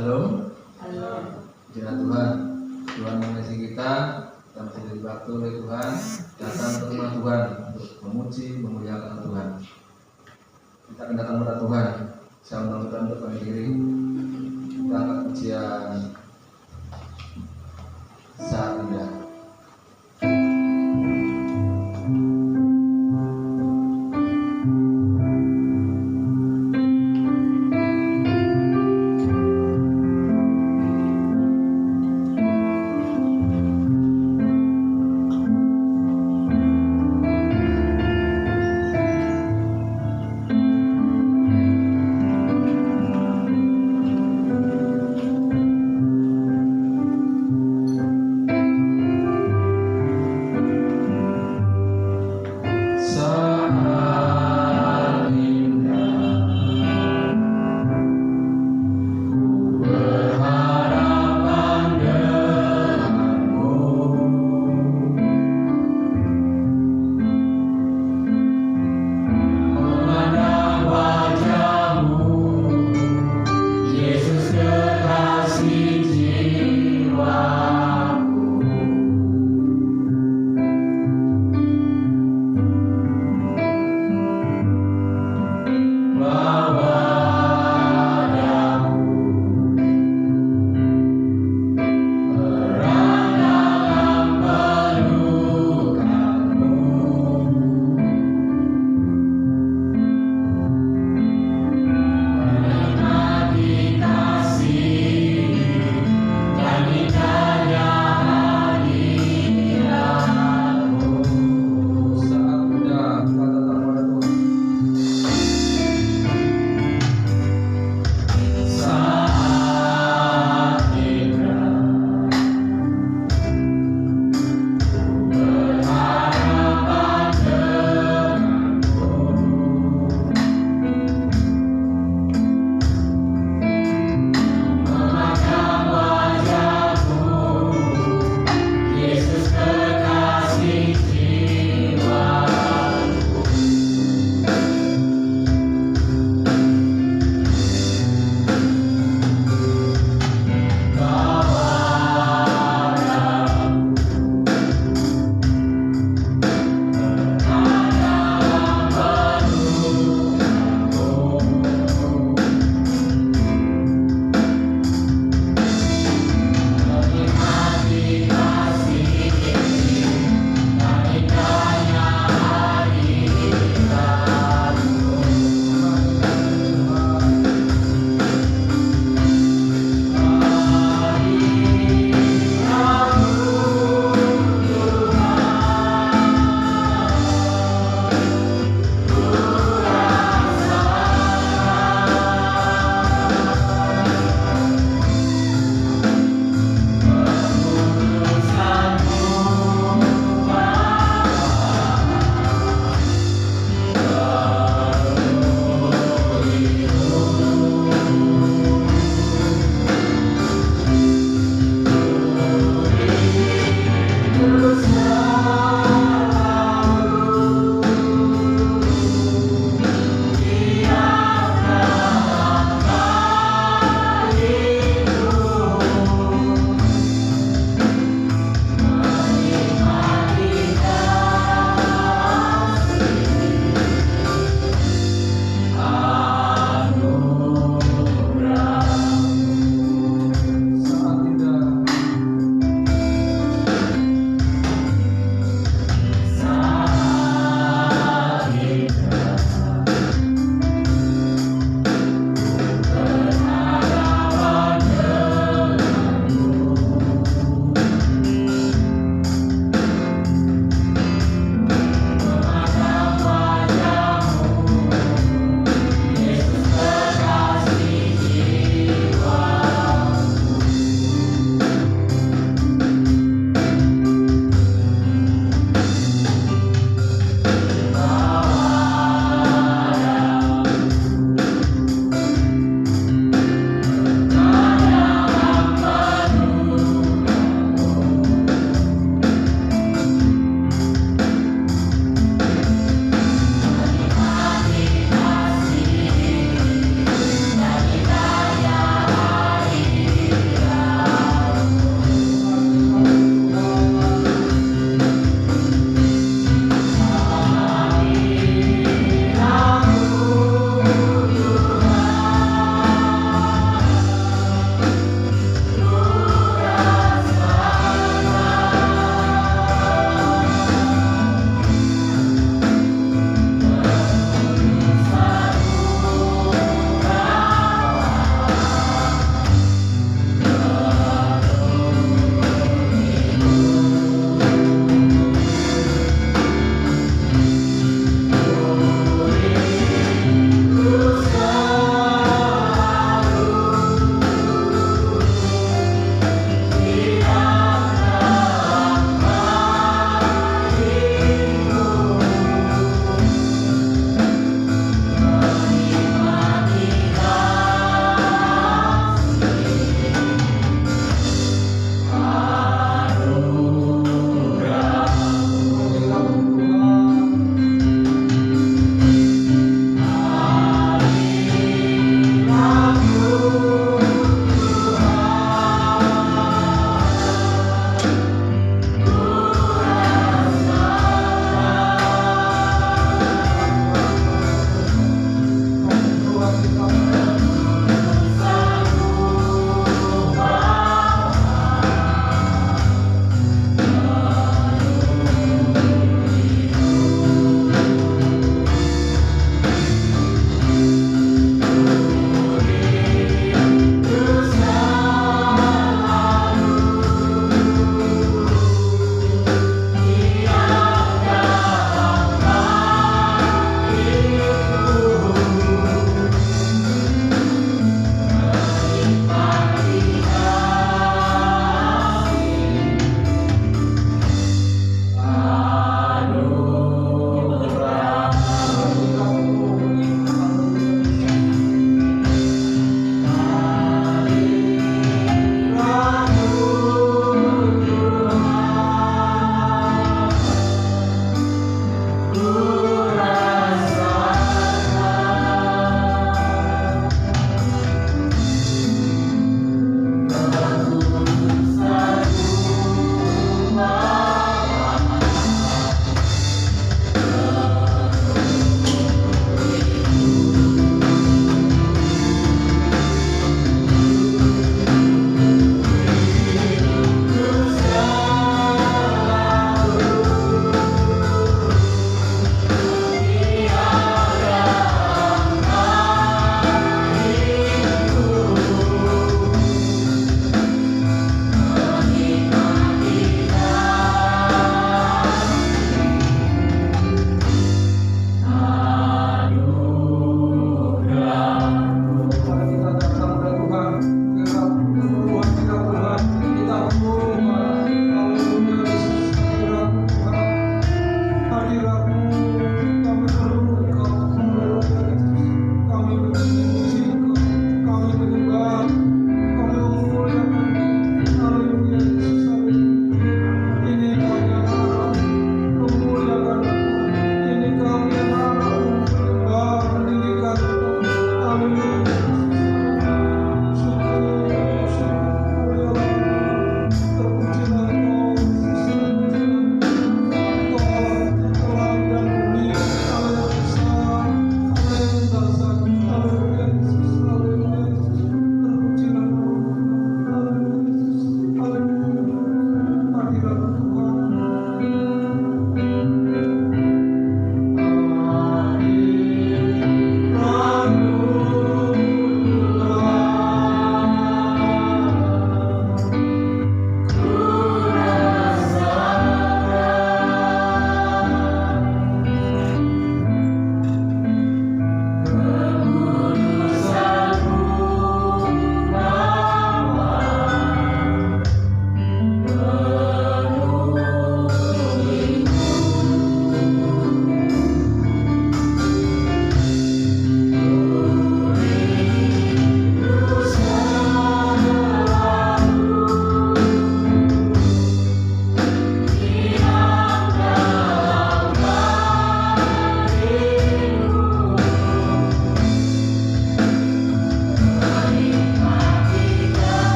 Shalom. Halo. Pujilah Tuhan. Tuhan mengasihi kita masih diberi waktu oleh Tuhan datang ke rumah Tuhan untuk memuji, memuliakan Tuhan. Kita akan datang kepada Tuhan. Saya undang kita untuk berdiri. Kita akan pujian saat indah.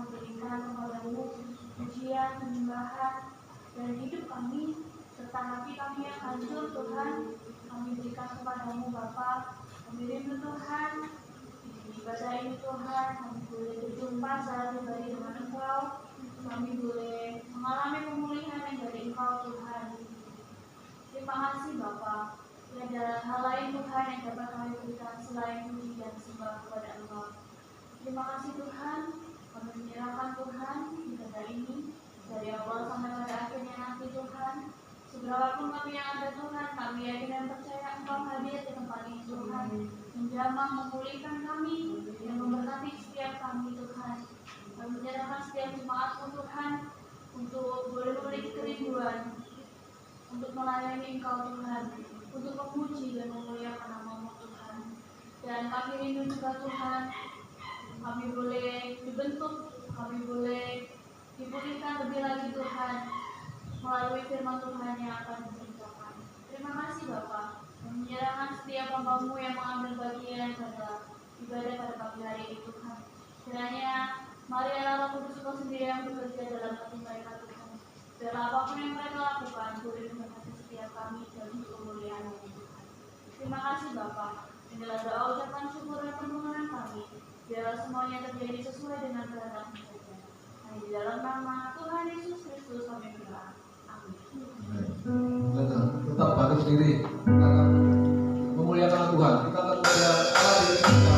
kami berikan kepadamu pujian, penyembahan, dan hidup kami, serta hati kami yang hancur Tuhan, kami berikan kepadamu Bapa. Kami rindu Tuhan, di ibadah ini Tuhan, kami boleh berjumpa secara pribadi dengan Engkau, kami boleh mengalami pemulihan yang dari Engkau Tuhan. Terima kasih Bapa. Tiada hal lain Tuhan yang dapat kami berikan selain puji dan sembah kepada Engkau. Terima kasih Tuhan, kami menyerahkan Tuhan ibadah ini dari awal sampai pada akhirnya nanti Tuhan. Seberapapun kami yang ada Tuhan, kami yakin dan percaya Engkau hadir di tempat ini Tuhan, menjamah, memulihkan kami, dan memberkati setiap kami Tuhan. Kami menyerahkan setiap jemaat-Mu Tuhan untuk boleh memiliki kerinduan untuk melayani Engkau Tuhan, untuk memuji dan memuliakan nama-Mu Tuhan. Dan kami rindu juga Tuhan, kami boleh dibentuk, kami boleh dipulihkan lebih lagi Tuhan melalui firman Tuhan yang akan diberitakan. Terima kasih Bapak, menyerahkan setiap hamba-Mu yang mengambil bagian pada ibadah pada pagi hari ini Tuhan. Kiranya mari Allah Kudus Engkau sendiri yang bekerja dalam hati mereka Tuhan. Dan apapun yang mereka lakukan boleh memberkati setiap kami dan untuk kemuliaan Tuhan. Terima kasih Bapak. Inilah doa ucapan syukur dan permohonan kami. Biarlah semuanya terjadi sesuai dengan kehendak-Mu saja. Hanya di dalam nama Tuhan Yesus Kristus kami berdoa. Tetap balik sendiri, kita akan memuliakan Tuhan, kita akan memuliakan Allah di kita.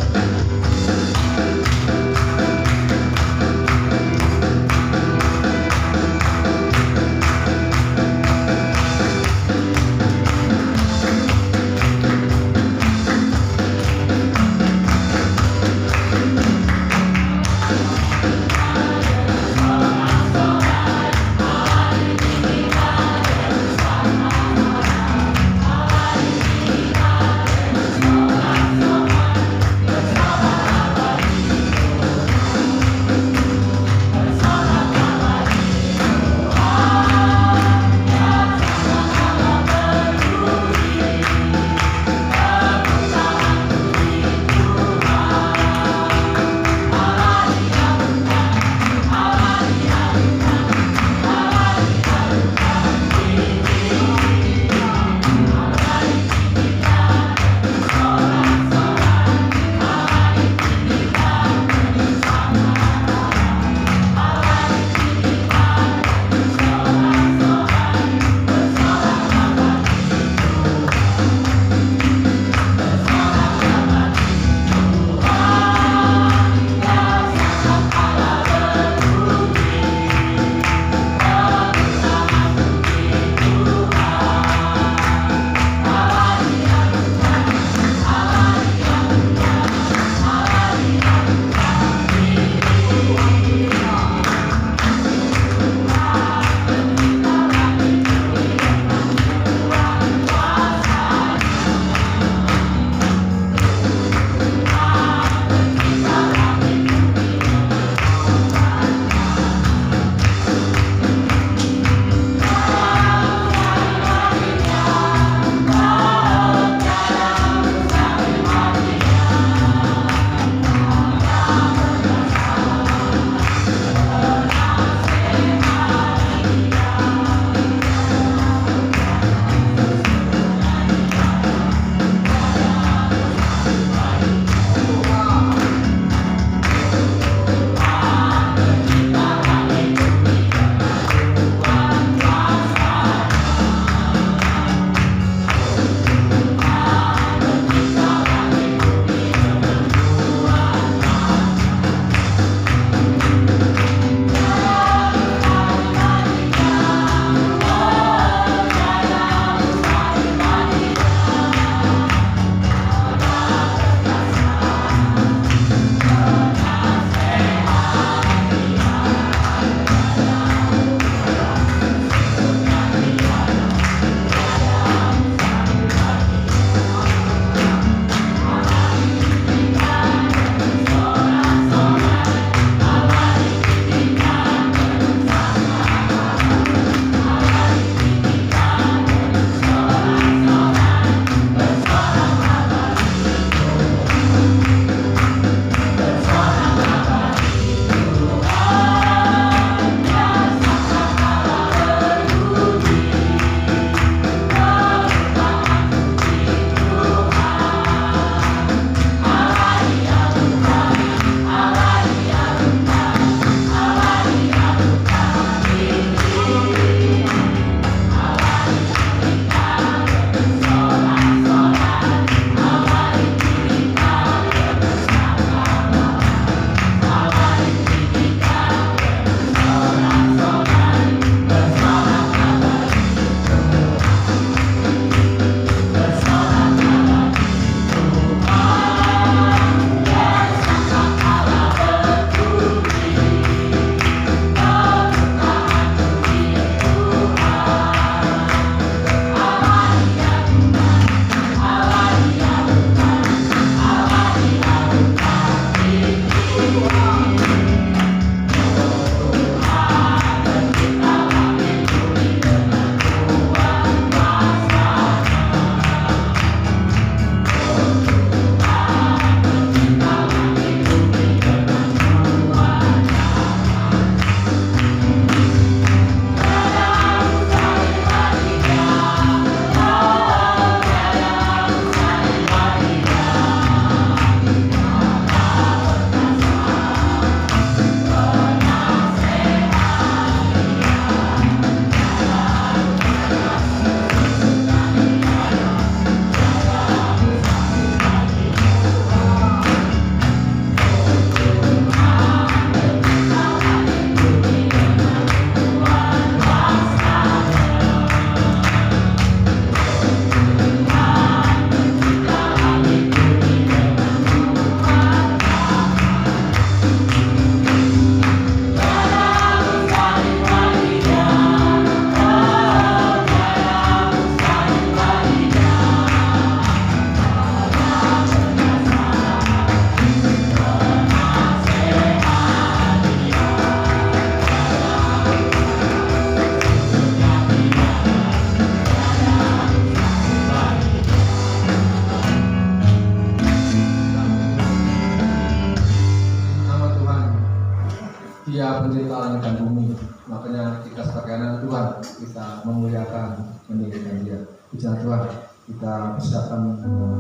Dia pencipta langit dan bumi. Makanya kita sebagai anak Tuhan, kita memuliakan, meninggikan Dia. Pujilah Tuhan, kita persiapkan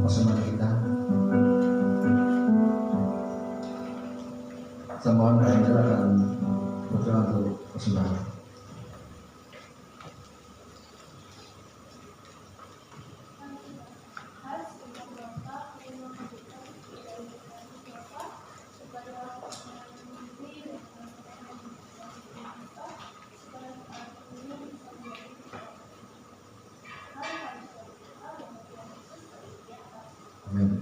persembahan kita. Saya mohon Angela dan berdoa untuk persembahan. Amin.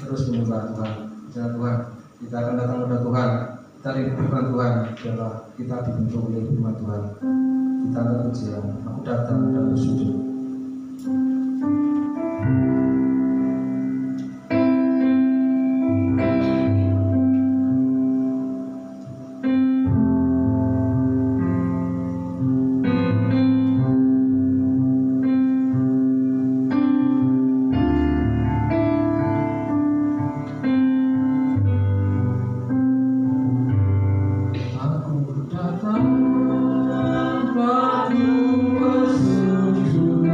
terus menyembah Tuhan. Misalnya Tuhan, kita akan datang kepada Tuhan, kita rindu firman Tuhan, biarlah kita dibentuk oleh firman Tuhan. Kita angkat pujian, aku datang dan bersujud. Aku datang padamu bersujud.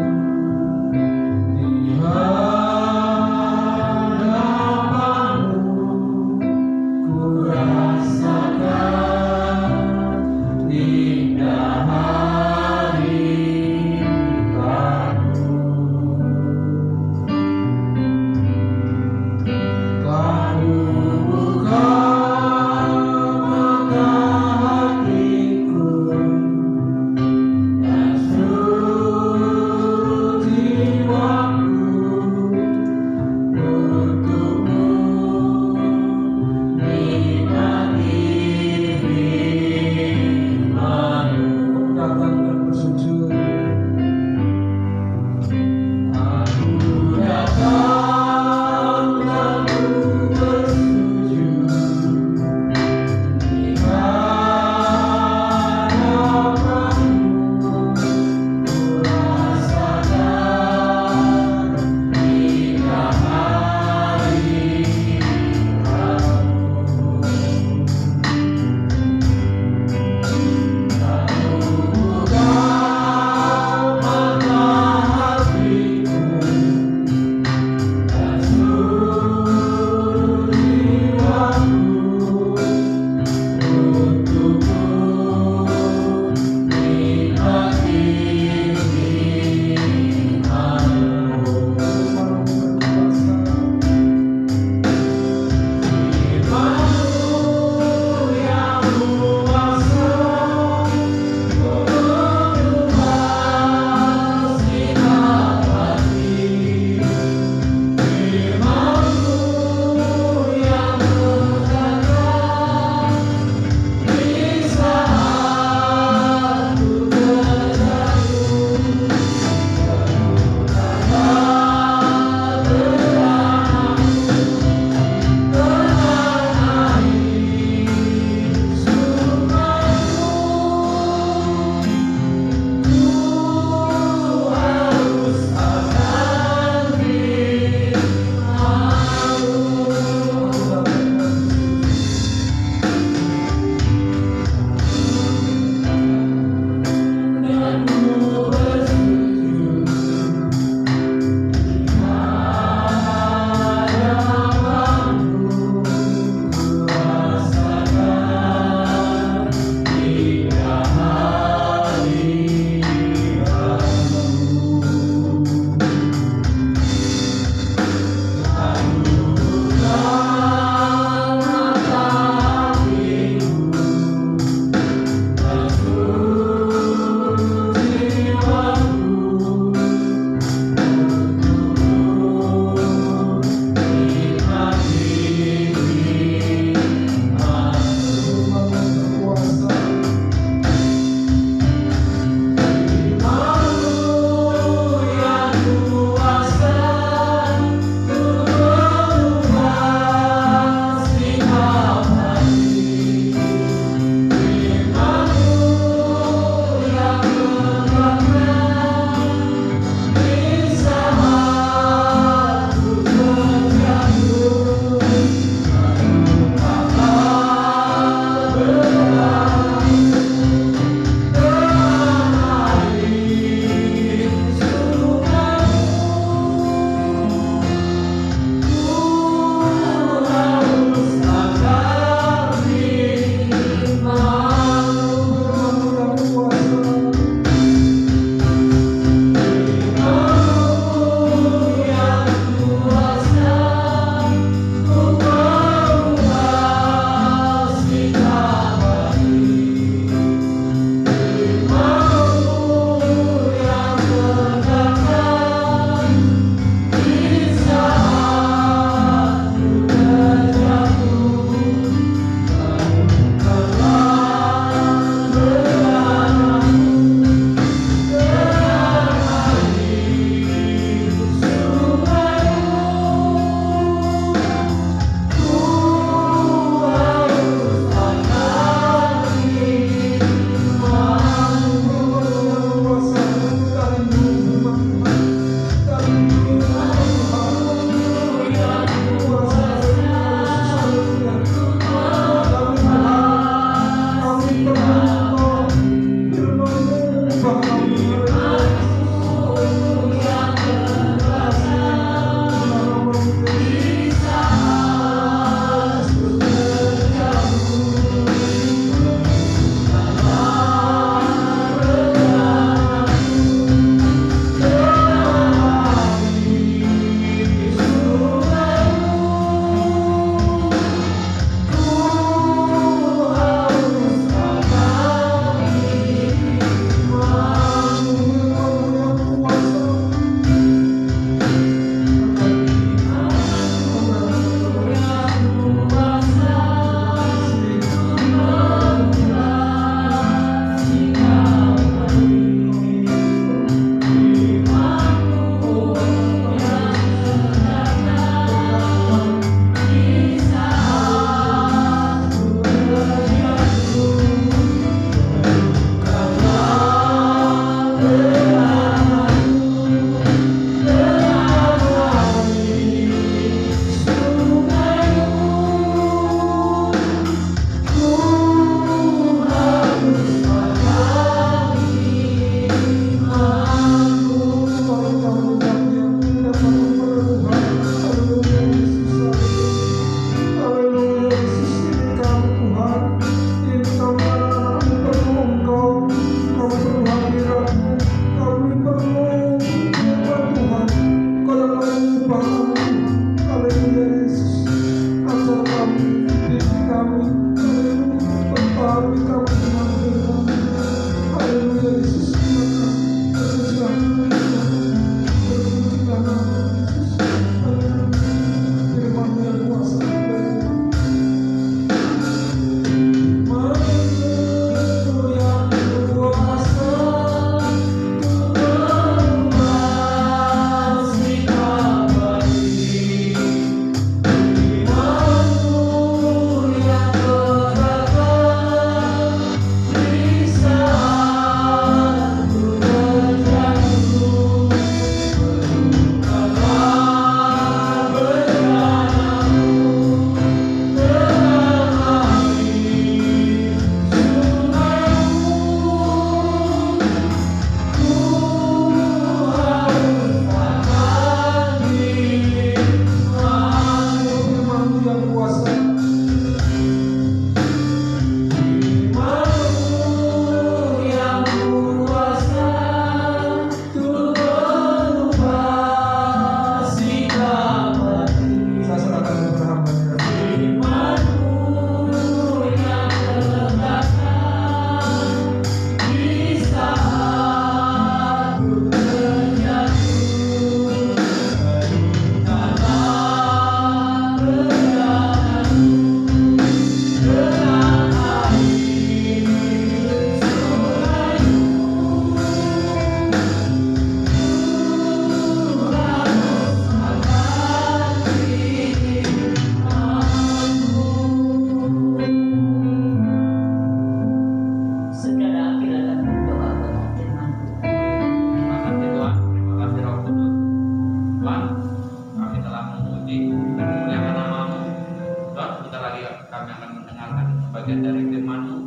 bagian dari firman-Mu.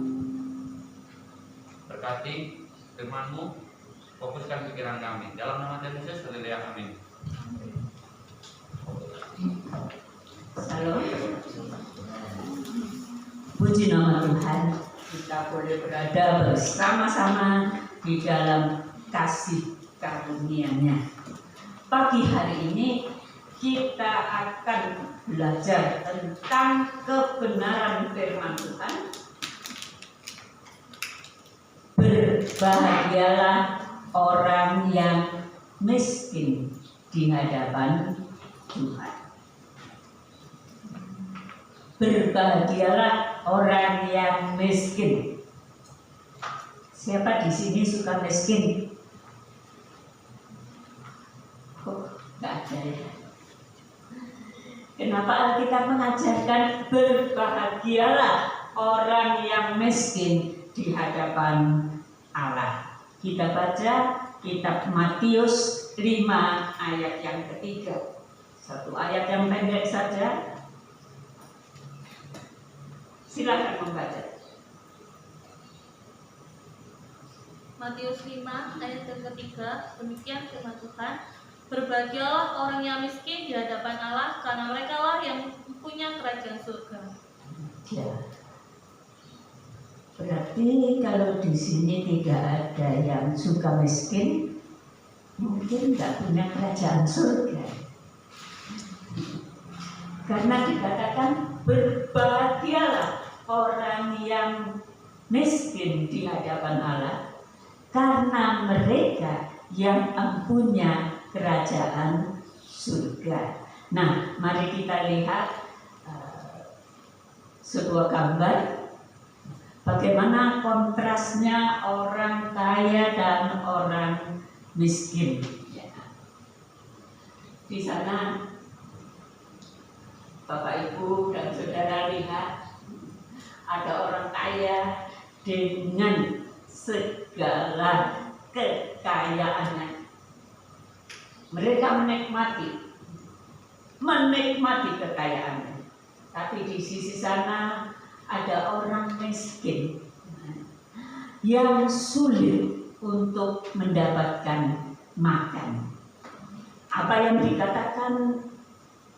Berkati firman-Mu, fokuskan pikiran kami. Dalam nama Tuhan Yesus, haleluya, amin. Salam. Puji nama Tuhan, kita boleh berada bersama-sama di dalam kasih karunia-Nya. Pagi hari ini kita akan belajar tentang kebenaran firman Tuhan. Berbahagialah orang yang miskin di hadapan Tuhan. Berbahagialah orang yang miskin. Siapa di sini suka miskin? Kok nggak ada ya? Kenapa Alkitab mengajarkan berbahagialah orang yang miskin di hadapan Allah? Kita baca kitab Matius 5 ayat yang ketiga. Satu ayat yang pendek saja. Silakan membaca. Matius 5 ayat yang ketiga, demikian firman Tuhan. Berbahagialah orang yang miskin di hadapan Allah, karena merekalah yang punya kerajaan surga. Ya. Berarti kalau di sini tidak ada yang suka miskin, mungkin nggak punya kerajaan surga. Karena dikatakan berbahagialah orang yang miskin di hadapan Allah, karena mereka yang mempunyai kerajaan surga. Nah, mari kita lihat sebuah gambar bagaimana kontrasnya orang kaya dan orang miskin. Di sana Bapak Ibu dan Saudara lihat ada orang kaya dengan segala kekayaannya. Mereka menikmati kekayaannya. Tapi di sisi sana ada orang miskin yang sulit untuk mendapatkan makan. Apa yang dikatakan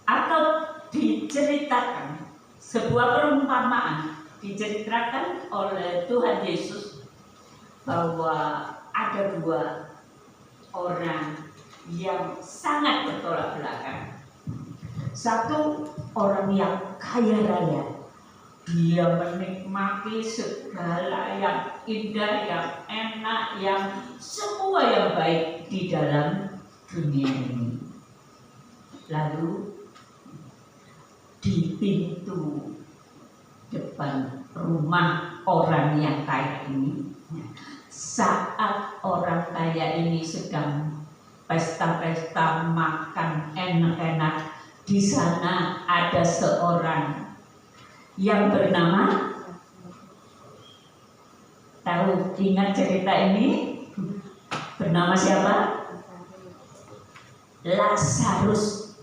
atau diceritakan, sebuah perumpamaan diceritakan oleh Tuhan Yesus bahwa ada dua orang yang sangat bertolak belakang. Satu orang yang kaya raya, dia menikmati segala yang indah, yang enak, yang semua yang baik di dalam dunia ini. Lalu di pintu depan rumah orang yang kaya ini, saat orang kaya ini sedang pesta-pesta makan enak-enak, di sana ada seorang yang bernama, tahu, ingat cerita ini? Bernama siapa? Lazarus,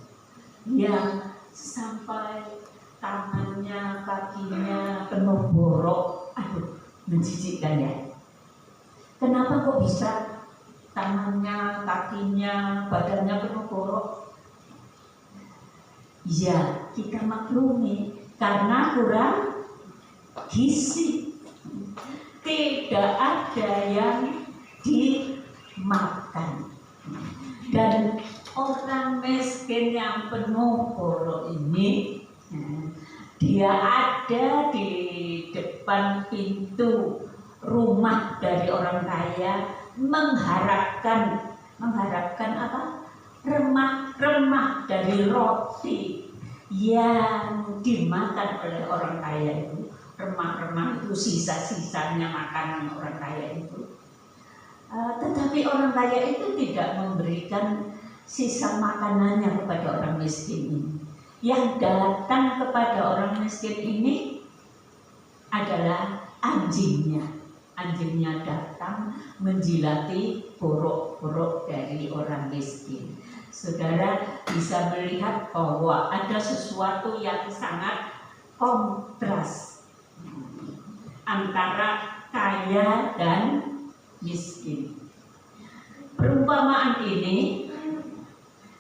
yang sampai tangannya, kakinya penuh borok. Aduh, menjijikkan ya. Kenapa kok bisa tangannya, kakinya, badannya penuh borok? Ya, kita maklumi karena kurang gizi. Tidak ada yang dimakan. Dan orang miskin yang penuh borok ini, dia ada di depan pintu rumah dari orang kaya, mengharapkan apa? Remah-remah dari roti yang dimakan oleh orang kaya itu. Remah-remah itu sisa-sisanya makanan orang kaya itu. Tetapi orang kaya itu tidak memberikan sisa makanannya kepada orang miskin ini. Yang datang kepada orang miskin ini adalah anjingnya. Anjingnya datang menjilati borok-borok dari orang miskin. Saudara bisa melihat bahwa ada sesuatu yang sangat kontras antara kaya dan miskin. Perumpamaan ini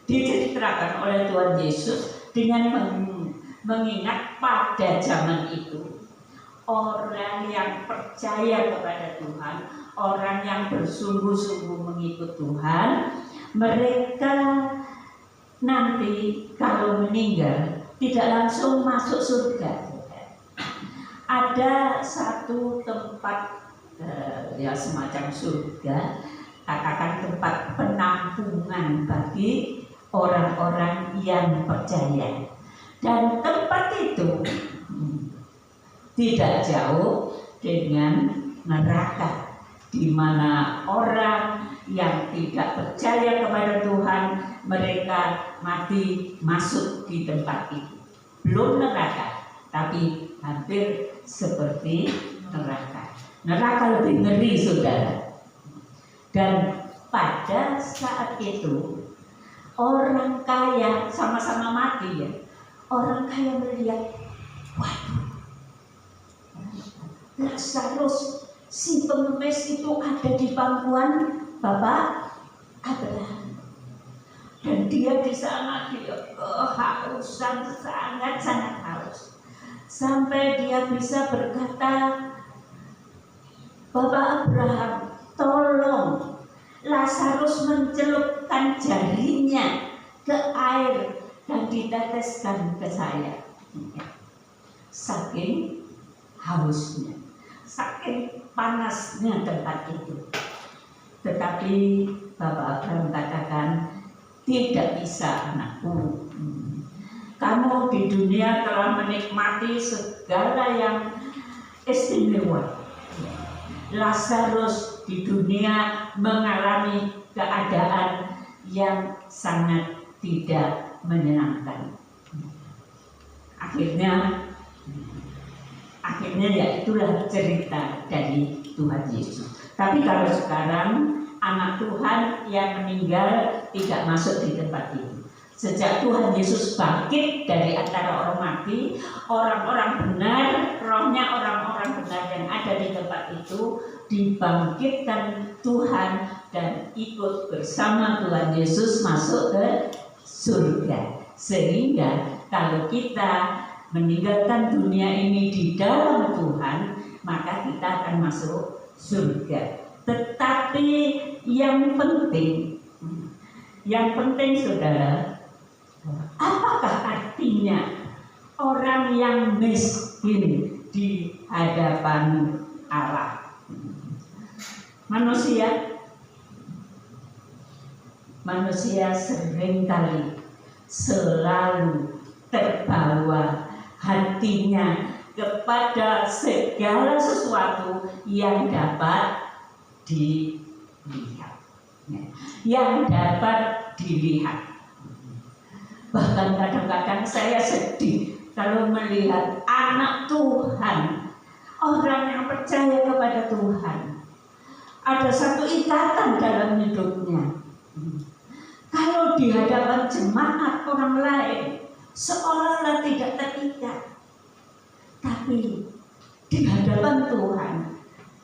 diceritakan oleh Tuhan Yesus dengan mengingat pada zaman itu orang yang percaya kepada Tuhan, orang yang bersungguh-sungguh mengikut Tuhan, mereka nanti kalau meninggal tidak langsung masuk surga. Ada satu tempat ya semacam surga, katakan tempat penampungan bagi orang-orang yang percaya. Dan tempat itu tidak jauh dengan neraka, di mana orang yang tidak percaya kepada Tuhan, mereka mati masuk di tempat itu. Belum neraka, tapi hampir seperti neraka. Neraka lebih ngeri, saudara. Dan pada saat itu orang kaya sama-sama mati ya. Orang kaya melihat, waduh, Lazarus si pengemis itu ada di pangkuan Bapak Abraham. Dan dia di sana dia kehausan, sangat-sangat haus. Sampai dia bisa berkata, Bapak Abraham, tolong Lazarus mencelupkan jarinya ke air dan diteteskan ke saya. Saking hausnya, saking panasnya tempat itu. Tetapi Bapak Abraham katakan, tidak bisa anakku. Kamu di dunia telah menikmati segala yang istimewa. Lazarus di dunia mengalami keadaan yang sangat tidak menyenangkan. Akhirnya ya itulah cerita dari Tuhan Yesus. Tapi kalau sekarang anak Tuhan yang meninggal tidak masuk di tempat itu. Sejak Tuhan Yesus bangkit dari antara orang mati, orang-orang benar, rohnya orang-orang benar yang ada di tempat itu dibangkitkan Tuhan dan ikut bersama Tuhan Yesus masuk ke surga. Sehingga kalau kita meninggalkan dunia ini di dalam Tuhan, maka kita akan masuk surga. Tetapi yang penting saudara, apakah artinya orang yang miskin di hadapan Allah? Manusia seringkali selalu terbawa hatinya kepada segala sesuatu yang dapat dilihat, Bahkan kadang-kadang saya sedih kalau melihat anak Tuhan, orang yang percaya kepada Tuhan, ada satu ikatan dalam hidupnya. Kalau di hadapan jemaat orang lain seolah-olah tidak terikat, tapi di hadapan Tuhan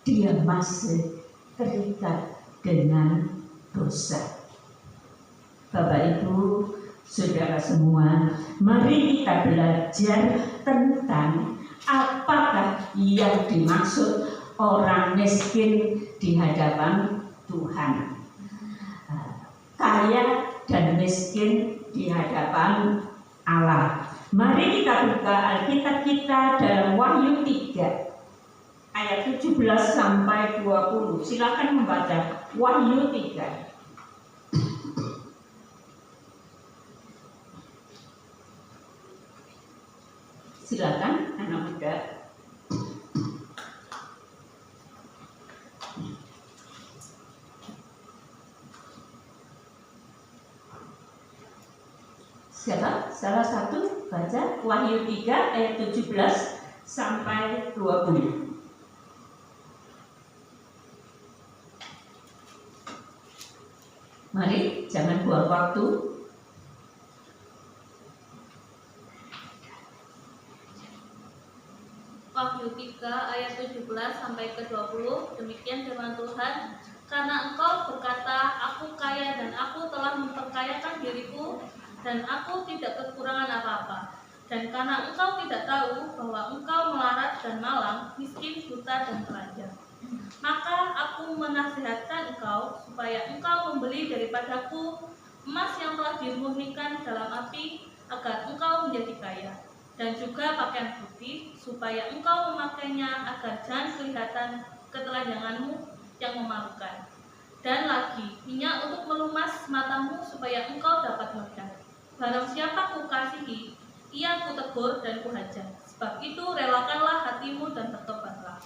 dia masih terikat dengan dosa. Bapak Ibu, saudara semua, mari kita belajar tentang apakah yang dimaksud orang miskin di hadapan Tuhan. Kaya dan miskin di hadapan Allah. Mari kita buka Alkitab kita dalam Wahyu 3 ayat 17 sampai 20. Silakan membaca Wahyu 3. Silakan anak muda. Siapa? Salah satu baca Wahyu 3 ayat 17 sampai 20. Mari, jangan buang waktu. Wahyu 3 ayat 17 sampai ke 20. Demikian firman Tuhan. Karena engkau berkata, aku kaya dan aku telah memperkayakan diriku dan aku tidak kekurangan apa-apa. Dan karena engkau tidak tahu bahwa engkau melarat dan malang, miskin, buta dan telanjang, maka aku menasihatkan engkau supaya engkau membeli daripadaku emas yang telah dimurnikan dalam api, agar engkau menjadi kaya, dan juga pakaian putih, supaya engkau memakainya agar jangan kelihatan ketelanjanganmu yang memalukan. Dan lagi, minyak untuk melumas matamu supaya engkau dapat melihat. Barang siapa kukasihi, ia kutegur dan kuhajar. Sebab itu relakanlah hatimu dan bertobatlah.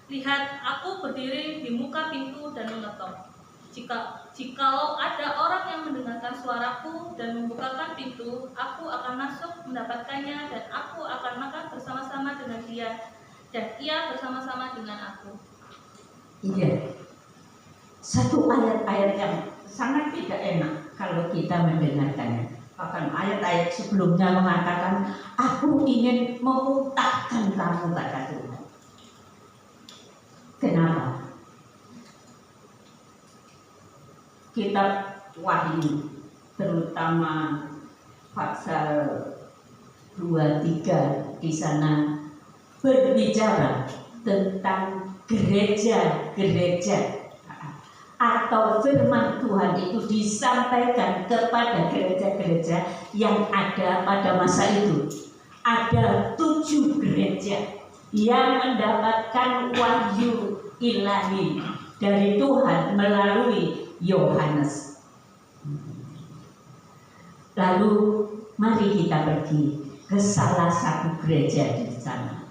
Lihat, aku berdiri di muka pintu dan mengetok. Jikalau ada orang yang mendengarkan suaraku dan membukakan pintu, aku akan masuk mendapatkannya dan aku akan makan bersama-sama dengan dia dan ia bersama-sama dengan aku. Iya, satu ayat-ayat yang sangat tidak enak kalau kita mendengarkannya. Bahkan ayat-ayat sebelumnya mengatakan, aku ingin memuntahkan kamu, kata Tuhan. Kenapa? Kitab Wahyu, terutama pasal 23 di sana berbicara tentang gereja-gereja, atau firman Tuhan itu disampaikan kepada gereja-gereja yang ada pada masa itu. Ada 7 gereja yang mendapatkan wahyu ilahi dari Tuhan melalui Yohanes. Lalu mari kita pergi ke salah satu gereja di sana.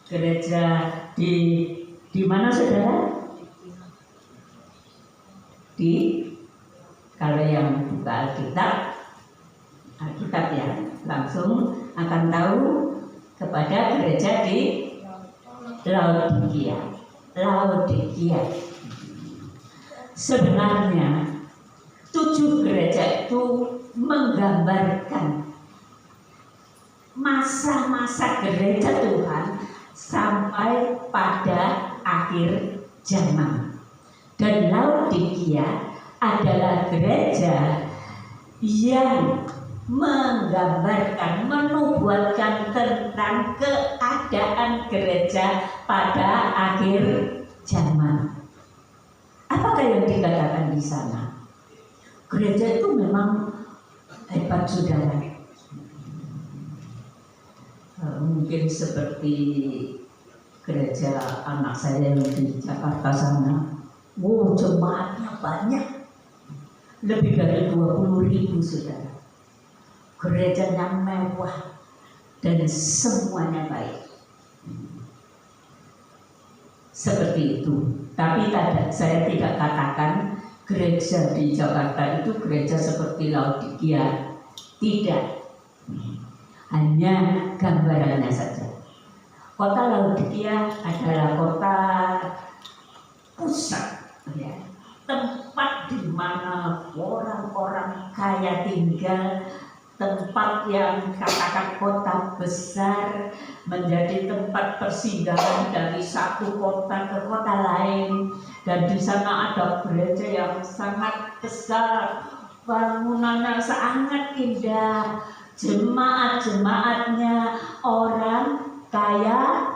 Gereja di mana, saudara? Kalau yang buka Alkitab ya, langsung akan tahu kepada gereja di Laodikia. Sebenarnya 7 gereja itu menggambarkan masa-masa gereja Tuhan sampai pada akhir zaman. Dan Laodikia adalah gereja yang menggambarkan, menubuatkan tentang keadaan gereja pada akhir zaman. Apakah yang dikatakan di sana? Gereja itu memang hebat, saudara. Mungkin seperti gereja anak saya yang di Jakarta sana. Wow, jemaatnya banyak, lebih dari 20.000, saudara. Gerejanya mewah dan semuanya baik. Seperti itu. Tapi saya tidak katakan gereja di Jakarta itu gereja seperti Laodikia. Tidak. Hanya gambarannya saja. Kota Laodikia adalah kota pusat, ya, tempat di mana orang-orang kaya tinggal, tempat yang katakan kota besar, menjadi tempat persinggahan dari satu kota ke kota lain. Dan di sana ada gereja yang sangat besar, bangunannya sangat indah, jemaat-jemaatnya orang kaya.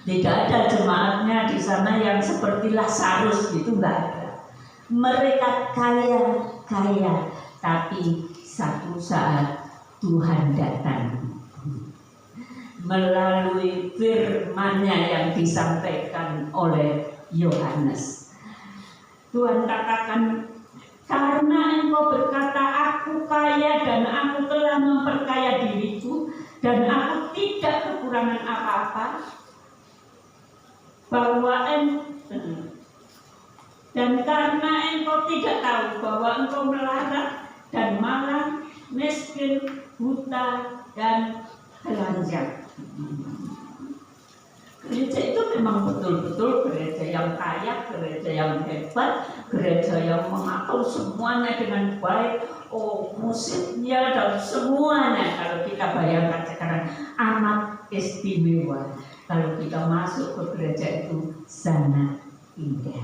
Tidak ada jemaatnya di sana yang seperti Lazarus gitu, enggak ada. Mereka kaya, tapi satu saat Tuhan datang melalui firman-Nya yang disampaikan oleh Yohanes. Tuhan katakan, karena engkau berkata aku kaya dan aku telah memperkaya diriku dan aku tidak kekurangan apa-apa, dan karena engkau tidak tahu bahwa engkau melarat dan malang, miskin, buta dan telanjang. Gereja itu memang betul-betul gereja yang kaya, gereja yang hebat, gereja yang mengatur semuanya dengan baik. Oh, musiknya dan semuanya, kalau kita bayangkan sekarang amat istimewa. Kalau kita masuk ke gereja itu sangat indah.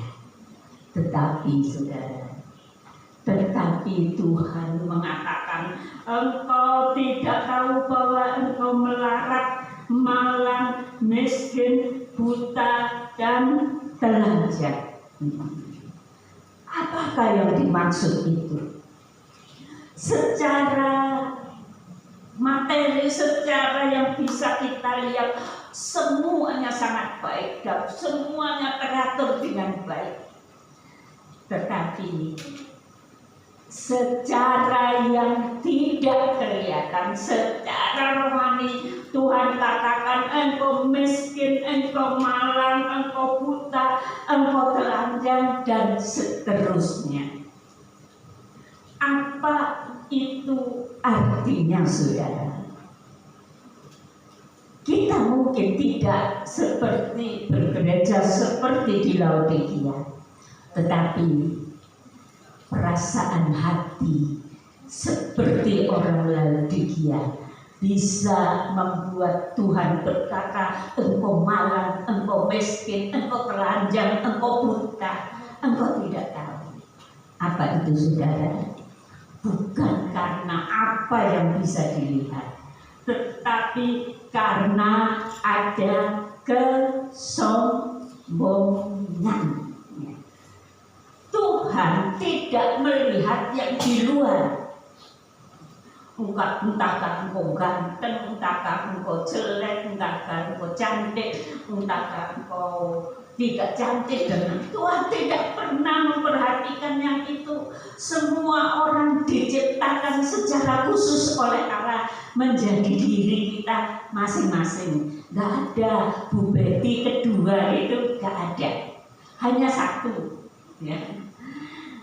Tetapi saudara, tetapi Tuhan mengatakan, engkau tidak tahu bahwa engkau melarat, malang, miskin, buta, dan telanjang. Apakah yang dimaksud itu? Secara materi, secara yang bisa kita lihat, semuanya sangat baik dan semuanya teratur dengan baik. Tetapi secara yang tidak kelihatan, secara rohani, Tuhan katakan engkau miskin, engkau malang, engkau buta, engkau telanjang, dan seterusnya. Apa itu artinya, saudara? Kita mungkin tidak seperti bergereja seperti di Laodikia, tetapi perasaan hati seperti orang Laodikia bisa membuat Tuhan berkata, engkau malang, engkau miskin, engkau telanjang, engkau buta, engkau tidak tahu. Apa itu, saudara? Bukan karena apa yang bisa dilihat, tetapi karena ada kesombongan. Tuhan tidak melihat yang di luar. Entahkah engkau ganteng, entahkah engkau jelek, entahkah engkau cantik, entahkah engkau tidak cantik, dan Tuhan tidak pernah memperhatikan yang itu. Semua orang diciptakan secara khusus oleh Allah menjadi diri kita masing-masing. Gak ada Bu Betty kedua, itu gak ada. Hanya satu, ya.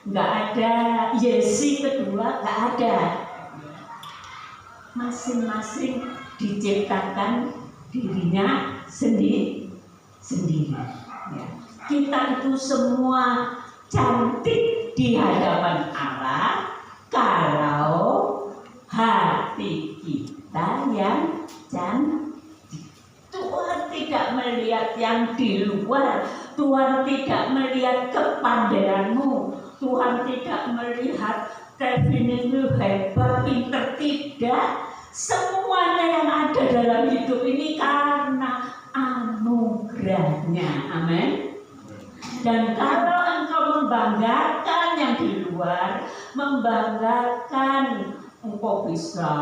Gak ada Yesi kedua, gak ada. Masing-masing diciptakan dirinya sendiri. Ya. Kita itu semua cantik di hadapan Allah kalau hati kita yang cantik. Tuhan tidak melihat yang di luar, Tuhan tidak melihat kepandaianmu, Tuhan tidak melihat Kevin itu hebat, pinter, tidak. Semuanya yang ada dalam hidup ini karena anugerahnya. Amin. Dan kalau engkau membanggakan yang di luar, membanggakan engkau bisa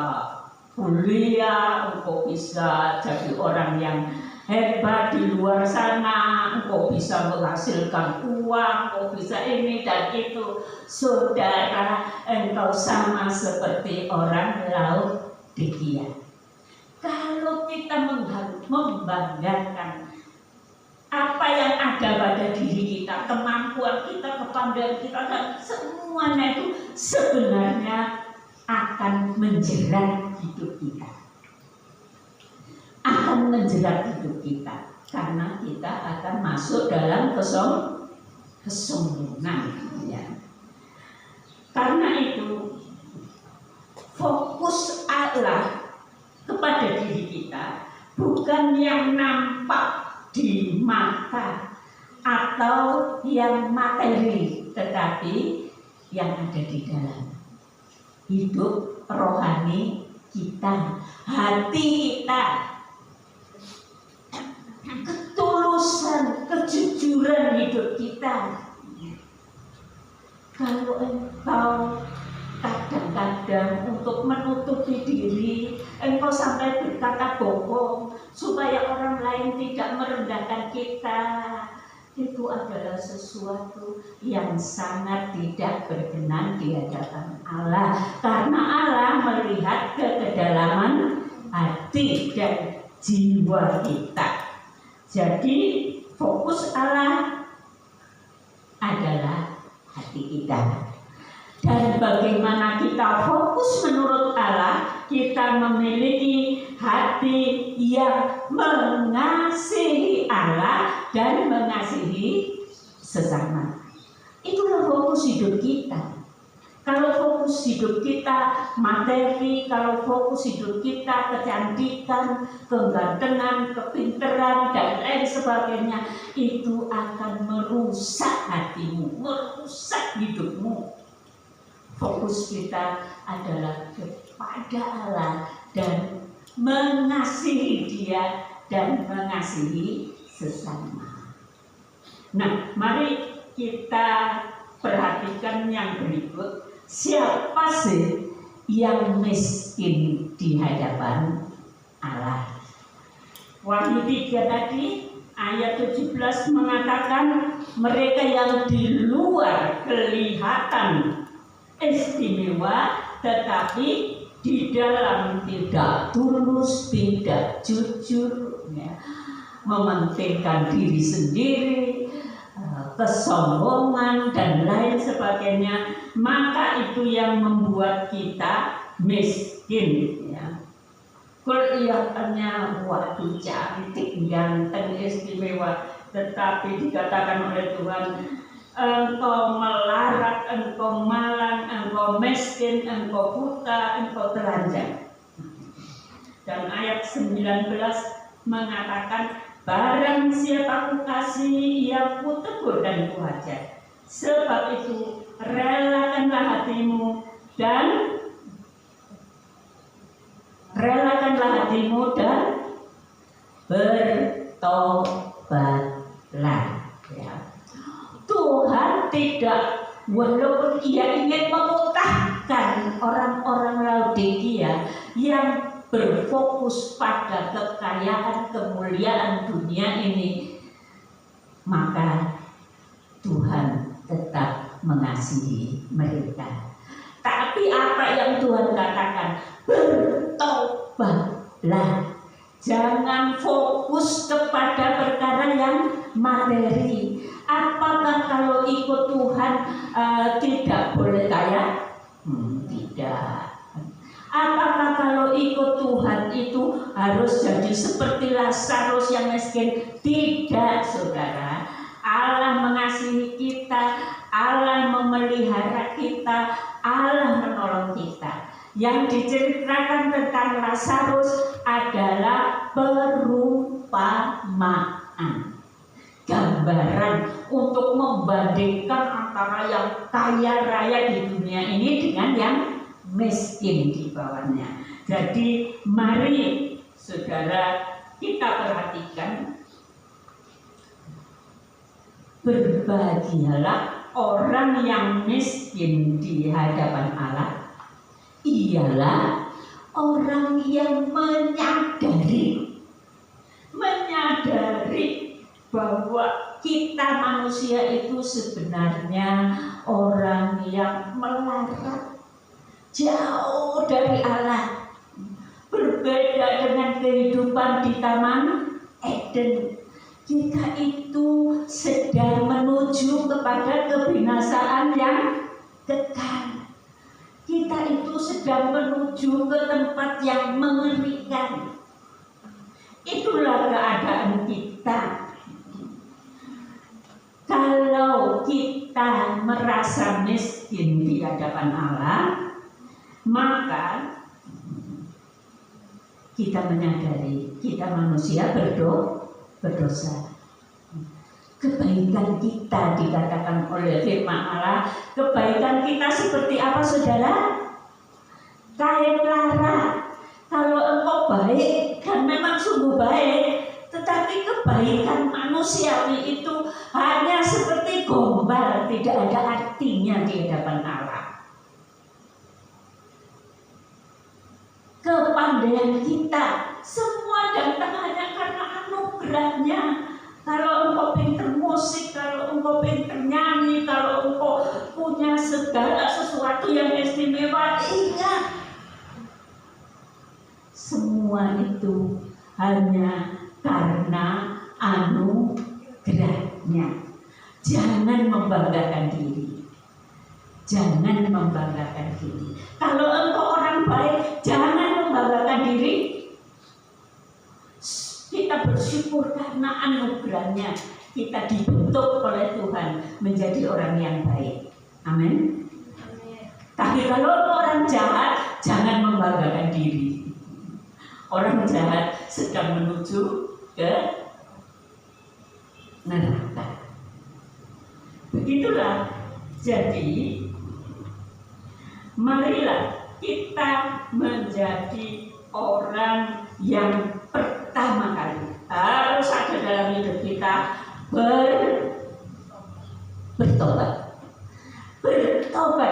kuliah, engkau bisa jadi orang yang hebat di luar sana, engkau bisa menghasilkan uang, engkau bisa ini dan itu, saudara, engkau sama seperti orang Laodikia. Kalau kita membanggakan apa yang ada pada diri kita, kemampuan kita, kepandaian kita, dan semuanya itu sebenarnya akan menjerat hidup kita. Akan menjerat hidup kita, karena kita akan masuk dalam kesombongan. Ya. Karena itu, fokus Allah kepada diri kita bukan yang nampak di mata atau yang materi, tetapi yang ada di dalam hidup rohani kita, hati kita, ketulusan, kejujuran hidup kita. Kalau engkau kadang-kadang untuk menutupi diri, engkau sampai berkata bohong supaya orang lain tidak merendahkan kita, itu adalah sesuatu yang sangat tidak berkenan di hadapan Allah, karena Allah melihat ke kedalaman hati dan jiwa kita. Jadi fokus Allah adalah hati kita. Dan bagaimana kita fokus menurut Allah, kita memiliki hati yang mengasihi Allah dan mengasihi sesama. Itulah fokus hidup kita. Kalau fokus hidup kita materi, kalau fokus hidup kita kecantikan, kegantengan, kepinteran, dan lain sebagainya, itu akan merusak hatimu, merusak hidupmu. Fokus kita adalah kepada Allah dan mengasihi Dia dan mengasihi sesama. Nah, mari kita perhatikan yang berikut. Siapa sih yang miskin di hadapan Allah? Wahyu 3 tadi ayat 17 mengatakan mereka yang di luar kelihatan istimewa tetapi di dalam tidak tulus, tidak jujur, ya, mementingkan diri sendiri, kesombongan dan lain sebagainya, maka itu yang membuat kita miskin, ya. Kelihatannya waduh cantik, ganteng, istimewa, tetapi dikatakan oleh Tuhan, engkau melarat, engkau malang, engkau miskin, engkau buta, engkau telanjang. Dan ayat 19 mengatakan, barang siapa ku kasih, ia ku tegur dan ku ajar. Sebab itu relakanlah hatimu dan bertobatlah. Ya. Tuhan tidak, walaupun Ia ingin memutahkan orang-orang Laodikia yang berfokus pada kekayaan, kemuliaan dunia ini, maka Tuhan tetap mengasihi mereka. Tapi apa yang Tuhan katakan? Bertobatlah. Jangan fokus kepada perkara yang materi. Apakah kalau ikut Tuhan tidak boleh kaya? Tidak. Apakah kalau ikut Tuhan itu harus jadi seperti Lazarus yang miskin? Tidak, saudara. Allah mengasihi kita, Allah memelihara kita, Allah menolong kita. Yang diceritakan tentang Lazarus adalah perumpamaan, gambaran untuk membandingkan antara yang kaya raya di dunia ini dengan yang miskin di bawahnya. Jadi mari saudara kita perhatikan, berbahagialah orang yang miskin di hadapan Allah ialah orang yang menyadari bahwa kita manusia itu sebenarnya orang yang melarat, jauh dari Allah, berbeda dengan kehidupan di Taman Eden. Kita itu sedang menuju kepada kebinasaan yang kekal. Kita itu sedang menuju ke tempat yang mengerikan. Itulah keadaan kita. Kalau kita merasa miskin di hadapan Allah, maka kita menyadari kita manusia berdosa. Kebaikan kita dikatakan oleh firman Allah, kebaikan kita seperti apa, saudara? Kain lara. Kalau engkau baik, kan memang sungguh baik, tetapi kebaikan manusiawi itu hanya seperti gombal, tidak ada artinya di hadapan Allah. Kepandaian kita semua datang hanya karena anugerahnya. Kalau engkau pintar musik, kalau engkau pintar nyanyi, kalau engkau punya segala sesuatu yang istimewa, ingat, semua itu hanya karena anugerahnya. Jangan membanggakan diri. Jangan membanggakan diri. Kalau engkau orang baik, jangan membanggakan diri. Kita bersyukur karena anugerahnya kita dibentuk oleh Tuhan menjadi orang yang baik. Amin. Tapi kalau orang jahat, jangan membanggakan diri. Orang jahat sedang menuju ke neraka. Begitulah. Jadi, marilah kita menjadi orang yang pertama kali harus ada dalam hidup kita bertobat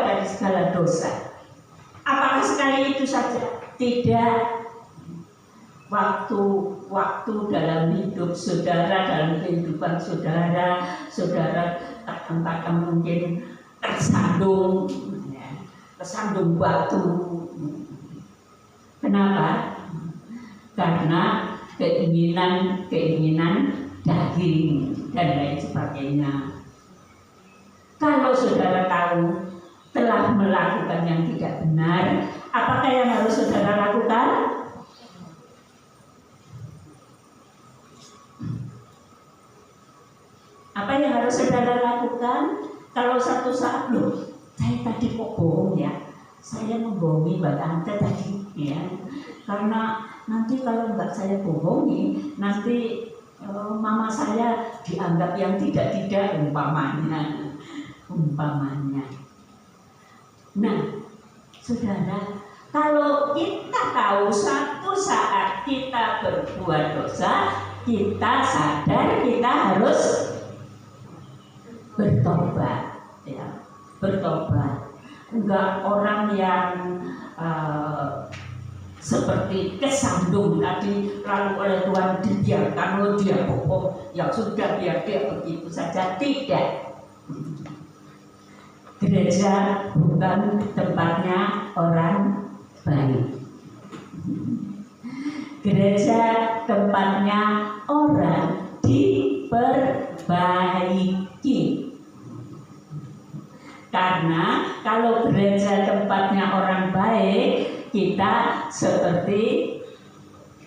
dari segala dosa. Apakah sekali itu saja? Tidak. Waktu dalam hidup saudara, dalam kehidupan saudara kadang-kadang mungkin tersandung batu. Kenapa? Karena keinginan daging dan lain sebagainya. Kalau saudara tahu telah melakukan yang tidak benar, apakah yang harus saudara lakukan? Apa yang harus saudara lakukan? Kalau satu saat, loh, saya tadi kok bohong ya, saya membohongi Mbak Tante tadi ya, karena nanti kalau nggak saya bohongi, nanti mama saya dianggap yang tidak umpamanya. Nah, saudara, kalau kita tahu satu saat kita berbuat dosa, kita sadar kita harus bertobat, ya, bertobat. Enggak orang yang seperti kesandung tadi, lalu oleh Tuhan dibiarkan, kalau dia bohong, ya sudah biar dia begitu saja. Tidak. Gereja bukan tempatnya orang baik. Gereja tempatnya orang diperbaiki. Karena kalau gereja tempatnya orang baik, kita seperti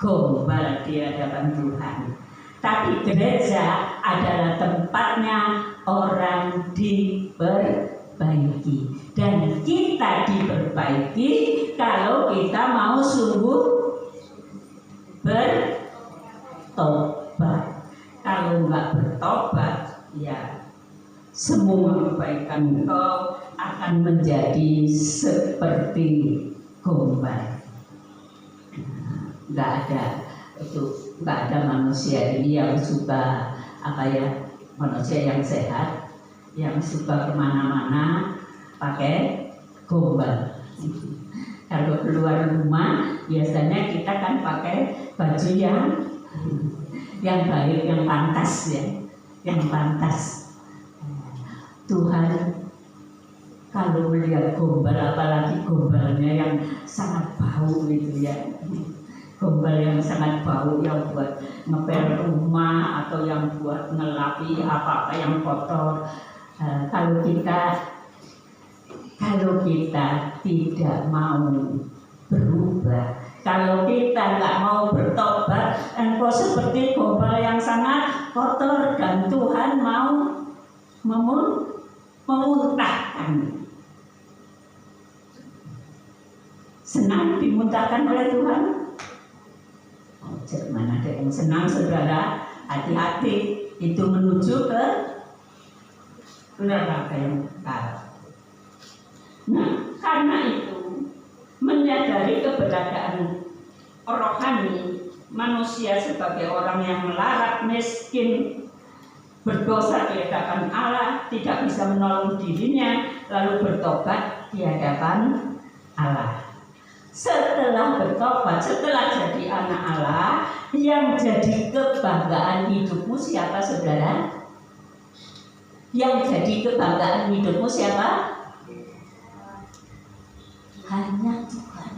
gombal di hadapan Tuhan. Tapi gereja adalah tempatnya orang diperbaiki. Dan kita diperbaiki kalau kita mau sungguh bertobat. Kalau nggak bertobat, ya semua kebaikan engkau akan menjadi seperti gombal. Nggak ada manusia ini yang suka manusia yang sehat, yang suka kemana-mana pakai gombal. Kalau keluar rumah biasanya kita kan pakai baju yang baik, yang pantas ya, yang pantas. Tuhan kalau melihat gombal, apalagi gombalnya yang sangat bau gitu ya, gombal yang sangat bau yang buat ngepel rumah atau yang buat ngelapi apa-apa yang kotor. Kalau kita tidak mau berubah, kalau kita nggak mau bertobat, engkau seperti gombal yang sangat kotor dan Tuhan mau memuntahkan. Senang dimuntahkan oleh Tuhan? Mana ada yang senang, saudara? Hati-hati, itu menuju ke neraka yang kekal. Nah, karena itu menyadari keberadaan rohani manusia sebagai orang yang melarat, miskin, berdosa di hadapan Allah, tidak bisa menolong dirinya, lalu bertobat di hadapan Allah. Setelah bertobat, setelah jadi anak Allah, yang jadi kebanggaan hidupmu siapa, saudara? Yang jadi kebanggaan hidupmu siapa? Hanya Tuhan.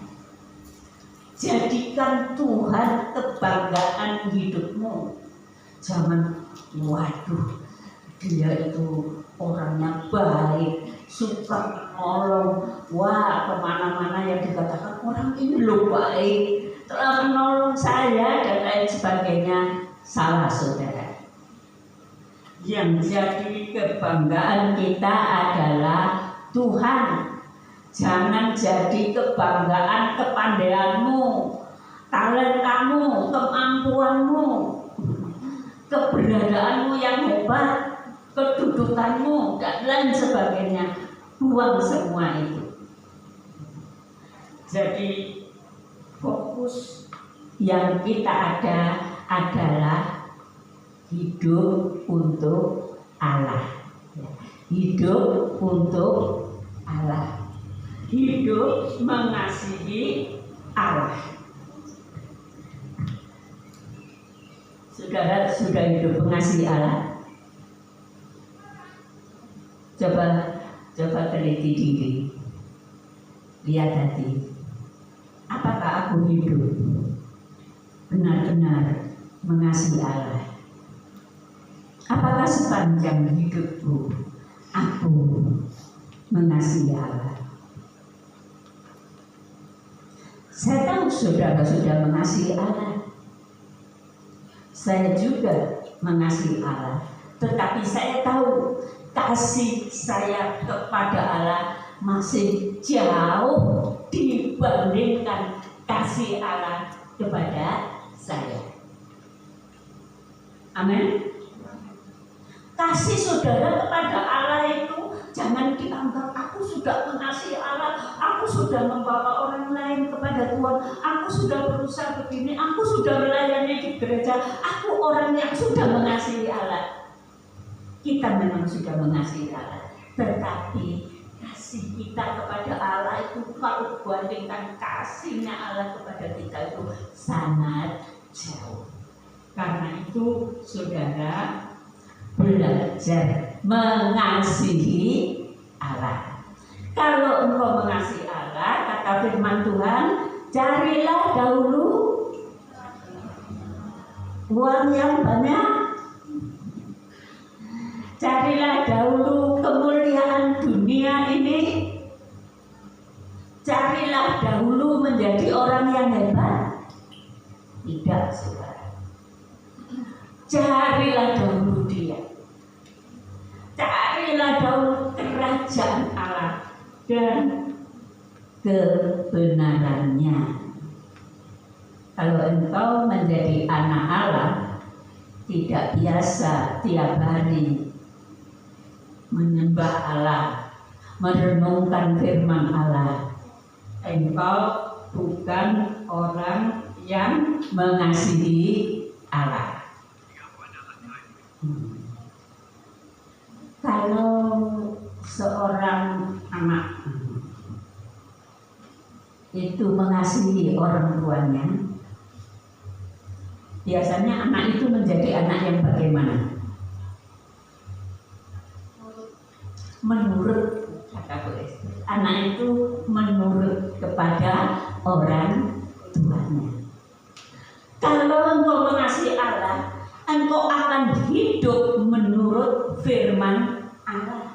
Jadikan Tuhan kebanggaan hidupmu. Jangan, waduh, dia itu orangnya baik, suka menolong. Wah, kemana-mana yang dikatakan orang ini loh baik, telah menolong saya dan lain sebagainya. Salah, saudara. Yang jadi kebanggaan kita adalah Tuhan. Jangan jadi kebanggaan kepandaianmu, talentamu, kemampuanmu, keberadaanmu yang hebat, kedudukanmu, dan lain sebagainya. Buang semua itu. Jadi fokus yang kita ada adalah hidup untuk Allah. Hidup untuk Allah. Hidup mengasihi Allah. Saudara sudah hidup mengasihi Allah? Coba teliti diri. Lihat hati. Apakah aku hidup benar-benar mengasihi Allah? Apakah sepanjang hidupku aku mengasihi Allah? Saya tahu saudara sudah mengasihi Allah. Saya juga mengasihi Allah. Tetapi saya tahu kasih saya kepada Allah masih jauh dibandingkan kasih Allah kepada saya. Amin. Kasih saudara kepada Allah itu jangan dianggap aku sudah mengasihi Allah, aku sudah membawa orang lain kepada Tuhan, aku sudah berusaha begini, aku sudah melayani di gereja, aku orang yang sudah mengasihi Allah. Kita memang sudah mengasihi Allah, tetapi kasih kita kepada Allah itu kalau dibandingkan kasihnya Allah kepada kita itu sangat jauh. Karena itu saudara belajar mengasihi Allah. Kalau engkau mengasihi Allah, kata firman Tuhan, carilah dahulu uang yang banyak, carilah dahulu kemuliaan dunia ini, carilah dahulu menjadi orang yang hebat. Tidak, saudara. Carilah dahulu Dia. Carilah dahulu kerajaan Allah dan kebenarannya. Kalau engkau menjadi anak Allah, tidak biasa tiap hari menyembah Allah, merenungkan firman Allah, engkau bukan orang yang mengasihi Allah. Kalau seorang anak itu mengasihi orang tuanya, biasanya anak itu menjadi anak yang bagaimana? Menurut kata Bu Esti, anak itu menurut kepada orang tuanya. Kalau engkau mengasihi Allah, engkau akan hidup menurut firman Allah.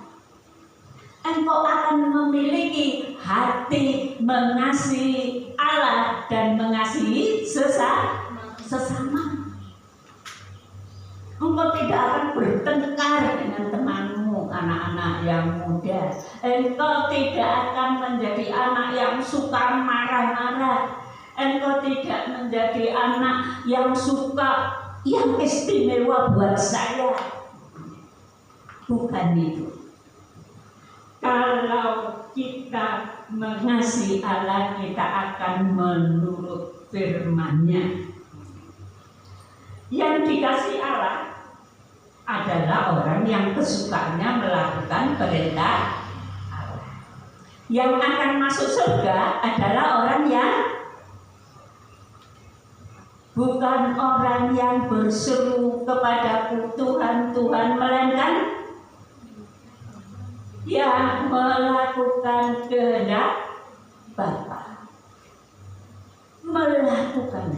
Engkau akan memiliki hati mengasihi Allah dan mengasihi sesama. Engkau tidak akan bertengkar dengan temanmu, anak-anak yang muda. Engkau tidak akan menjadi anak yang suka marah-marah. Engkau tidak menjadi anak yang suka yang istimewa buat saya. Bukan itu. Kalau kita mengasihi Allah, kita akan menurut firman-Nya. Yang dikasihi Allah adalah orang yang kesukaannya melakukan perintah Allah. Yang akan masuk surga adalah orang yang bukan orang yang berseru kepadaku Tuhan, Tuhan, melainkan yang melakukan kehendak Bapa, melakukan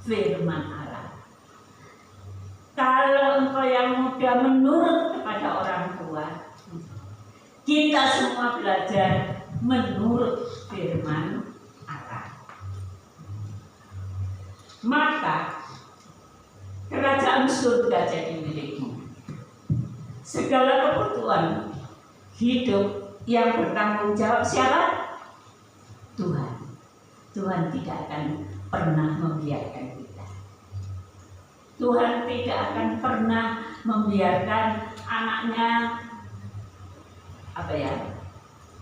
firman Allah. Kalau engkau yang muda menurut kepada orang tua, kita semua belajar menurut firman Allah. Maka kerajaan surga jadi milikmu. Segala kebutuhan hidup yang bertanggung jawab siapa? Tuhan tidak akan pernah membiarkan kita. Tuhan tidak akan pernah membiarkan anaknya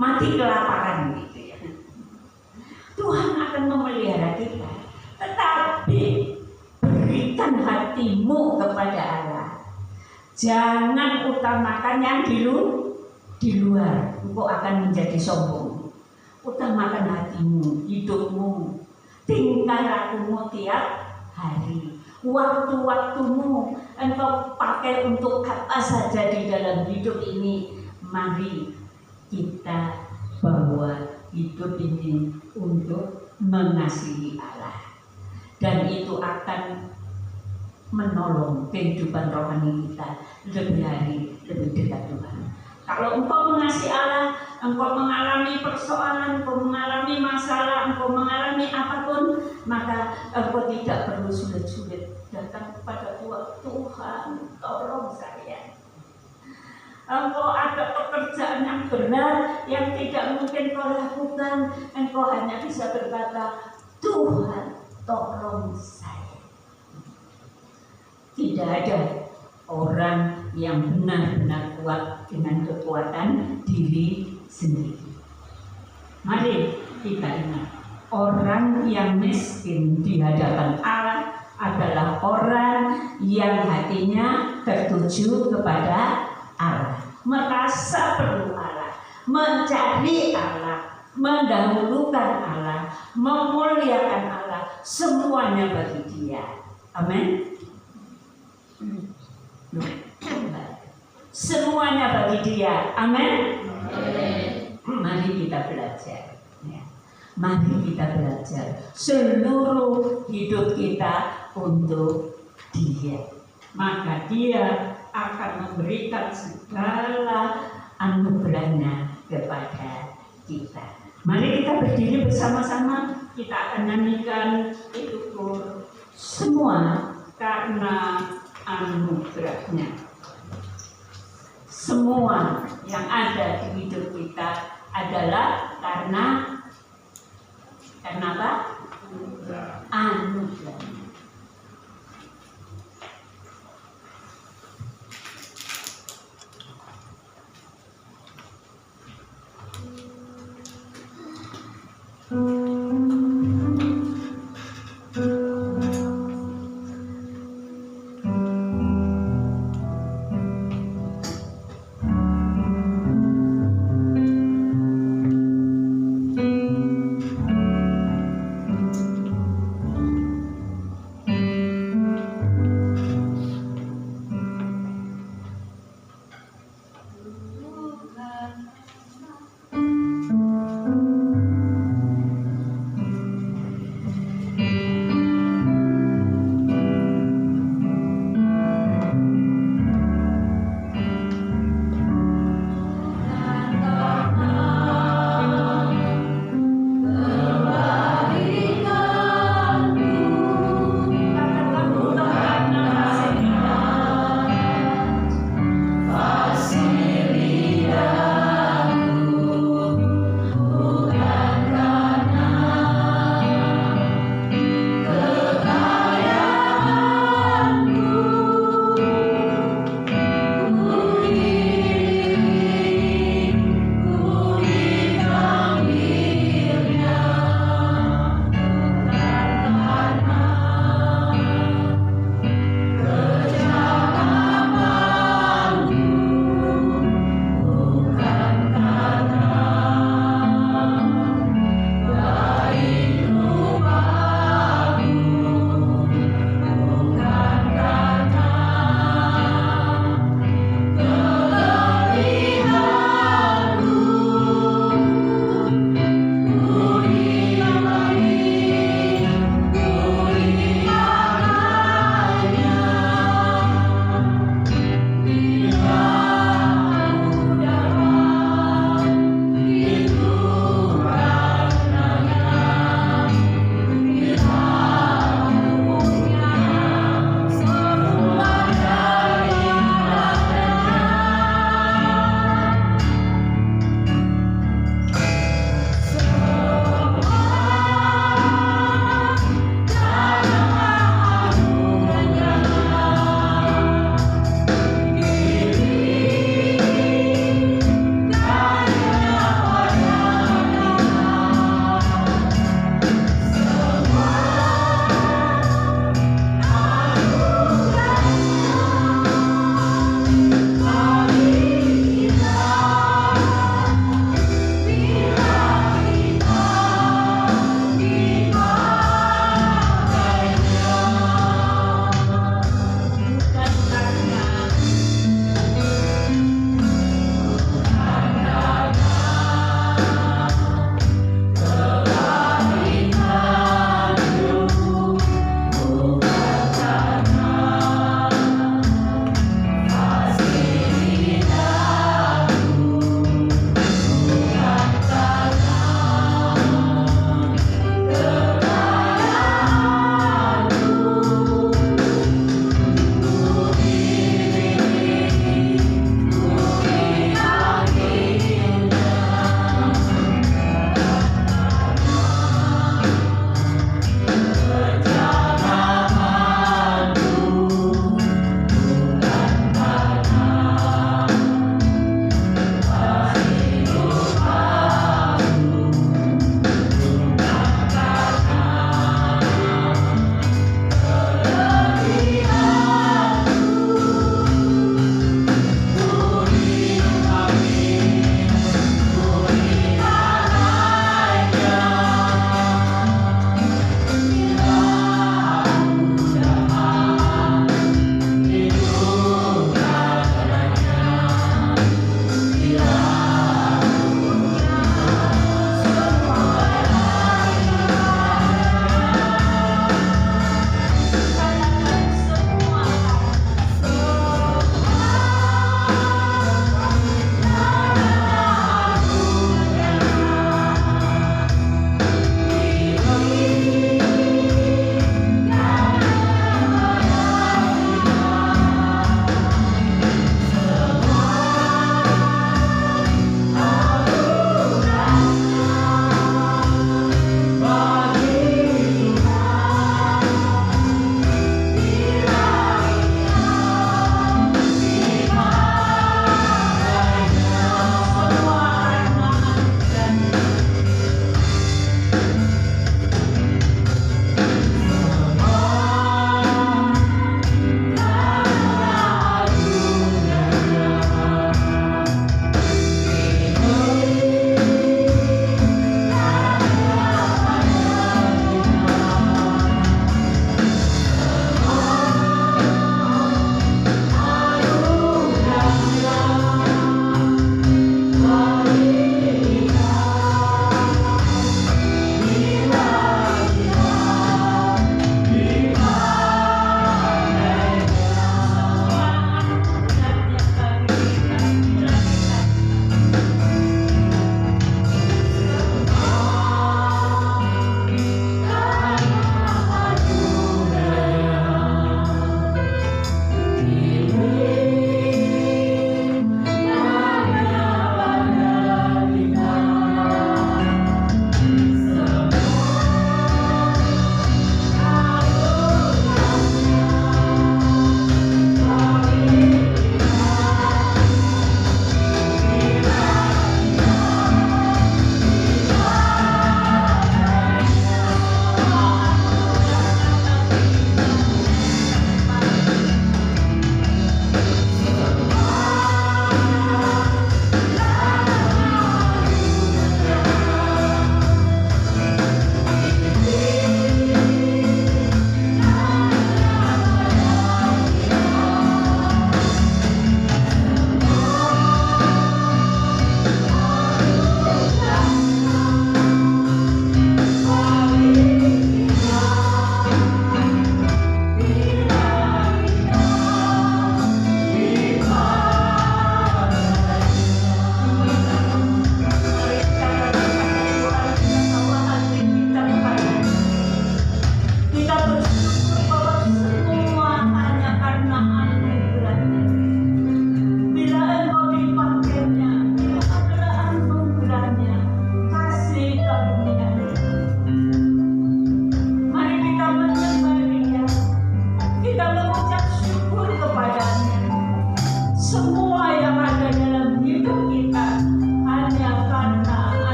mati kelaparan gitu ya. Tuhan akan memelihara kita, tetapi berikan hatimu kepada Allah. Jangan utamakan yang di luar, engkau akan menjadi sombong. Utamakan hatimu, hidupmu, tingkah lakumu tiap hari. Waktu-waktumu engkau pakai untuk apa saja di dalam hidup ini. Mari kita bawa hidup ini untuk mengasihi Allah, dan itu akan menolong kehidupan rohani kita lebih dekat Tuhan. Kalau engkau mengasihi Allah, engkau mengalami persoalan, engkau mengalami masalah, engkau mengalami apapun, maka engkau tidak perlu sulit-sulit datang kepada Tuhan, tolong saya. Engkau ada pekerjaan yang benar yang tidak mungkin kau lakukan, engkau hanya bisa berkata, Tuhan, tolong saya. Tidak ada orang yang benar-benar kuat dengan kekuatan diri sendiri. Mari kita ingat, orang yang miskin di hadapan Allah adalah orang yang hatinya tertuju kepada Allah, merasa perlu Allah, mencari Allah, mendahulukan Allah, memuliakan Allah, semuanya bagi Dia. Amin. Semuanya bagi Dia. Amin. Mari kita belajar. Mari kita belajar seluruh hidup kita untuk Dia. Maka Dia akan memberikan segala anugerahnya kepada kita. Mari kita berdiri bersama-sama. Kita akan nyanyikan syukur semua karena anugerahnya. Semua yang ada di hidup kita adalah karena apa? Anugerah.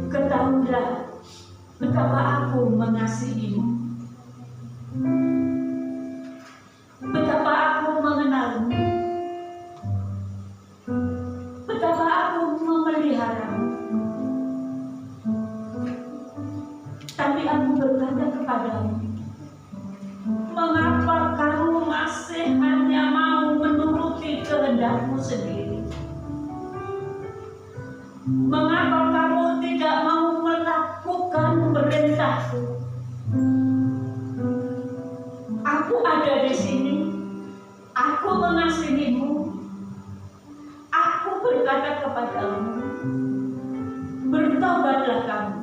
Ketahuilah betapa aku mengasihimu, betapa aku mengenalmu, betapa aku memeliharamu. Tapi aku berkata kepadamu, mengapa kamu masih hanya mau menuruti kehendakmu sendiri? Mengapa kamu tidak mau melakukan perintahku? Aku ada di sini. Aku mengasihimu. Aku berkata kepadamu, bertobatlah kamu.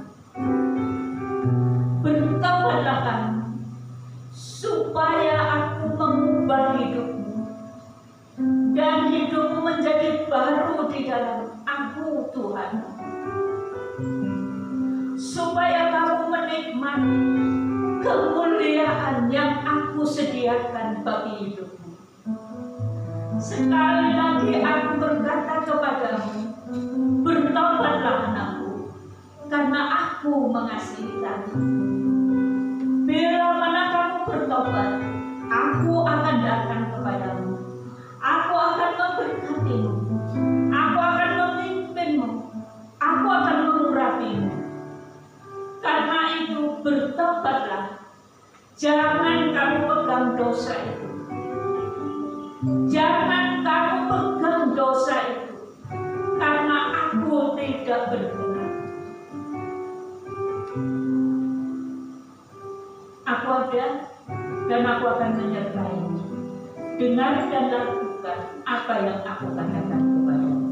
Bertobatlah kamu, supaya aku mengubah hidupmu dan hidupmu menjadi baru di dalam aku, Tuhan. Supaya kamu menikmati kemuliaan yang aku sediakan bagi hidupmu. Sekali lagi aku berkata kepadamu, bertobatlah anakku, karena aku mengasihi kamu. Bila mana kamu bertobat, aku akan datang kepadamu. Aku akan memberkatimu. Aku akan memimpinmu. Aku akan mengurapimu. Karena itu bertobatlah. Jangan kamu pegang dosa itu. Jangan kamu pegang dosa itu. Karena aku tidak berguna. Aku ada dan aku akan menyertaimu. Dengar dan lakukan apa yang aku katakan kepadamu.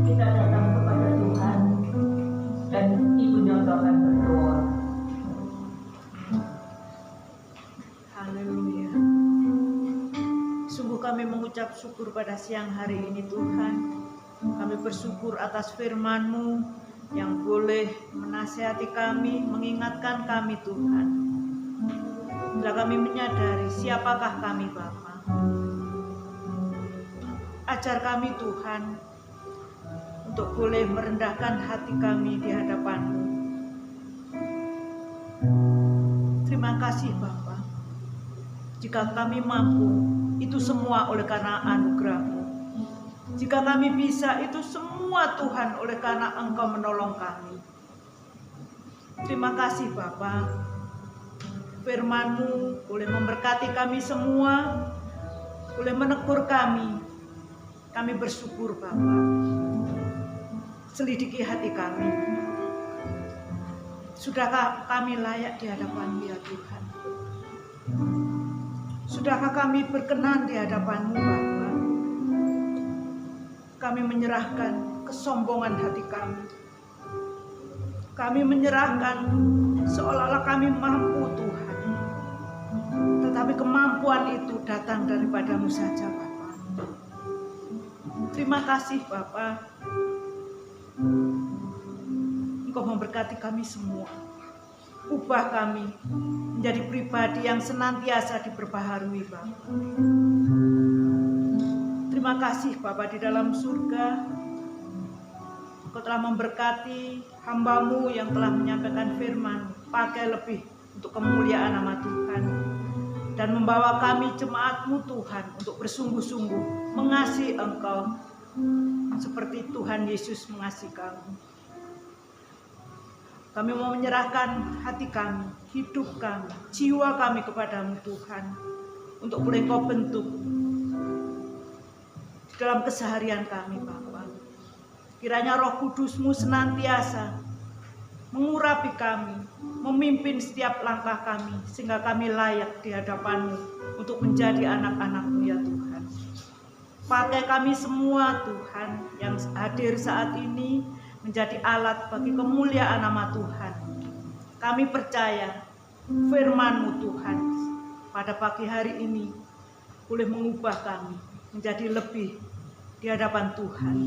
Kita datang kepada Tuhan dan Ibu Nyoto akan berdoa. Haleluya. Sungguh kami mengucap syukur pada siang hari ini Tuhan. Kami bersyukur atas firman-Mu yang boleh menasihati kami, mengingatkan kami Tuhan. Bila kami menyadari siapakah kami Bapa. Ajar kami Tuhan untuk boleh merendahkan hati kami di hadapan-Mu. Terima kasih Bapa. Jika kami mampu, itu semua oleh karena anugerah-Mu. Jika kami bisa, itu semua Tuhan oleh karena Engkau menolong kami. Terima kasih Bapa. Firman-Mu boleh memberkati kami semua, boleh menegur kami. Kami bersyukur Bapa. Selidiki hati kami. Sudahkah kami layak di hadapan-Mu ya Tuhan? Sudahkah kami berkenan di hadapan-Mu Bapa? Kami menyerahkan kesombongan hati kami. Kami menyerahkan seolah-olah kami mampu Tuhan. Tetapi kemampuan itu datang daripada-Mu saja Bapa. Terima kasih Bapa. Engkau memberkati kami semua. Ubah kami menjadi pribadi yang senantiasa diperbaharui Bapa. Terima kasih Bapa di dalam surga. Engkau telah memberkati hamba-Mu yang telah menyampaikan firman. Pakai lebih untuk kemuliaan nama Tuhan. Dan membawa kami jemaat-Mu Tuhan untuk bersungguh-sungguh mengasihi Engkau. Seperti Tuhan Yesus mengasihi kami. Kami mau menyerahkan hati kami, hidup kami, jiwa kami kepada-Mu Tuhan. Untuk boleh Engkau bentuk dalam keseharian kami Bapa. Kiranya Roh Kudus-Mu senantiasa mengurapi kami, memimpin setiap langkah kami, sehingga kami layak di hadapan-Mu untuk menjadi anak-anak-Mu ya Tuhan. Pakai kami semua Tuhan yang hadir saat ini menjadi alat bagi kemuliaan nama Tuhan. Kami percaya firman-Mu Tuhan pada pagi hari ini boleh mengubah kami menjadi lebih di hadapan Tuhan.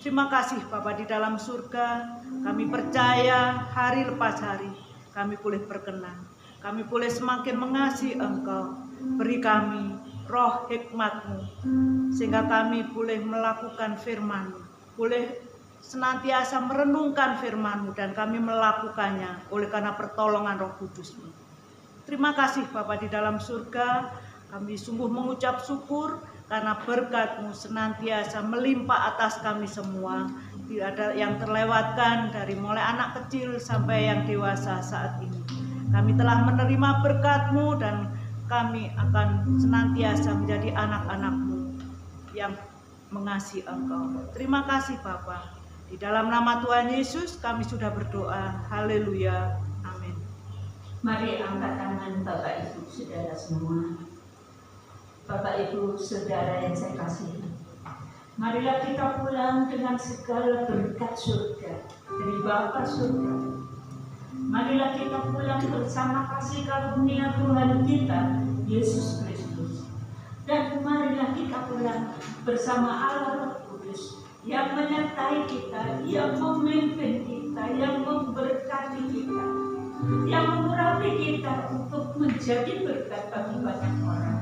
Terima kasih Bapa di dalam surga. Kami percaya hari lepas hari kami boleh berkenan. Kami boleh semakin mengasihi Engkau. Beri kami roh hikmat-Mu sehingga kami boleh melakukan firman-Mu, boleh senantiasa merenungkan firman-Mu dan kami melakukannya oleh karena pertolongan Roh Kudus-Mu. Terima kasih Bapa di dalam surga. Kami sungguh mengucap syukur karena berkat-Mu senantiasa melimpah atas kami semua. Tidak ada yang terlewatkan dari mulai anak kecil sampai yang dewasa saat ini. Kami telah menerima berkat-Mu dan kami akan senantiasa menjadi anak-anak-Mu yang mengasihi Engkau. Terima kasih Bapa. Di dalam nama Tuhan Yesus kami sudah berdoa. Haleluya. Amin. Mari angkat tangan Bapak Ibu Saudara semua. Bapak Ibu Saudara yang saya kasihi, marilah kita pulang dengan segala berkat surga dari Bapa surga. Marilah kita pulang bersama kasih karunia Tuhan kita Yesus Kristus. Dan marilah kita pulang bersama Allah Roh Kudus yang menyertai kita, yang memimpin kita, yang memberkati kita, yang mengurapi kita untuk menjadi berkat bagi banyak orang.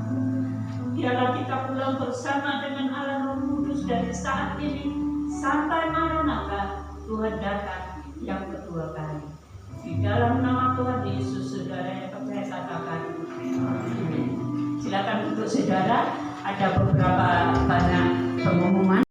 Biarlah kita pulang bersama dengan Allah Roh Kudus dari saat ini sampai Maranatha Tuhan datang yang kedua kali. Di dalam nama Tuhan Yesus, saudara yang percaya katakan amin. Silakan untuk saudara, ada beberapa banyak pengumuman.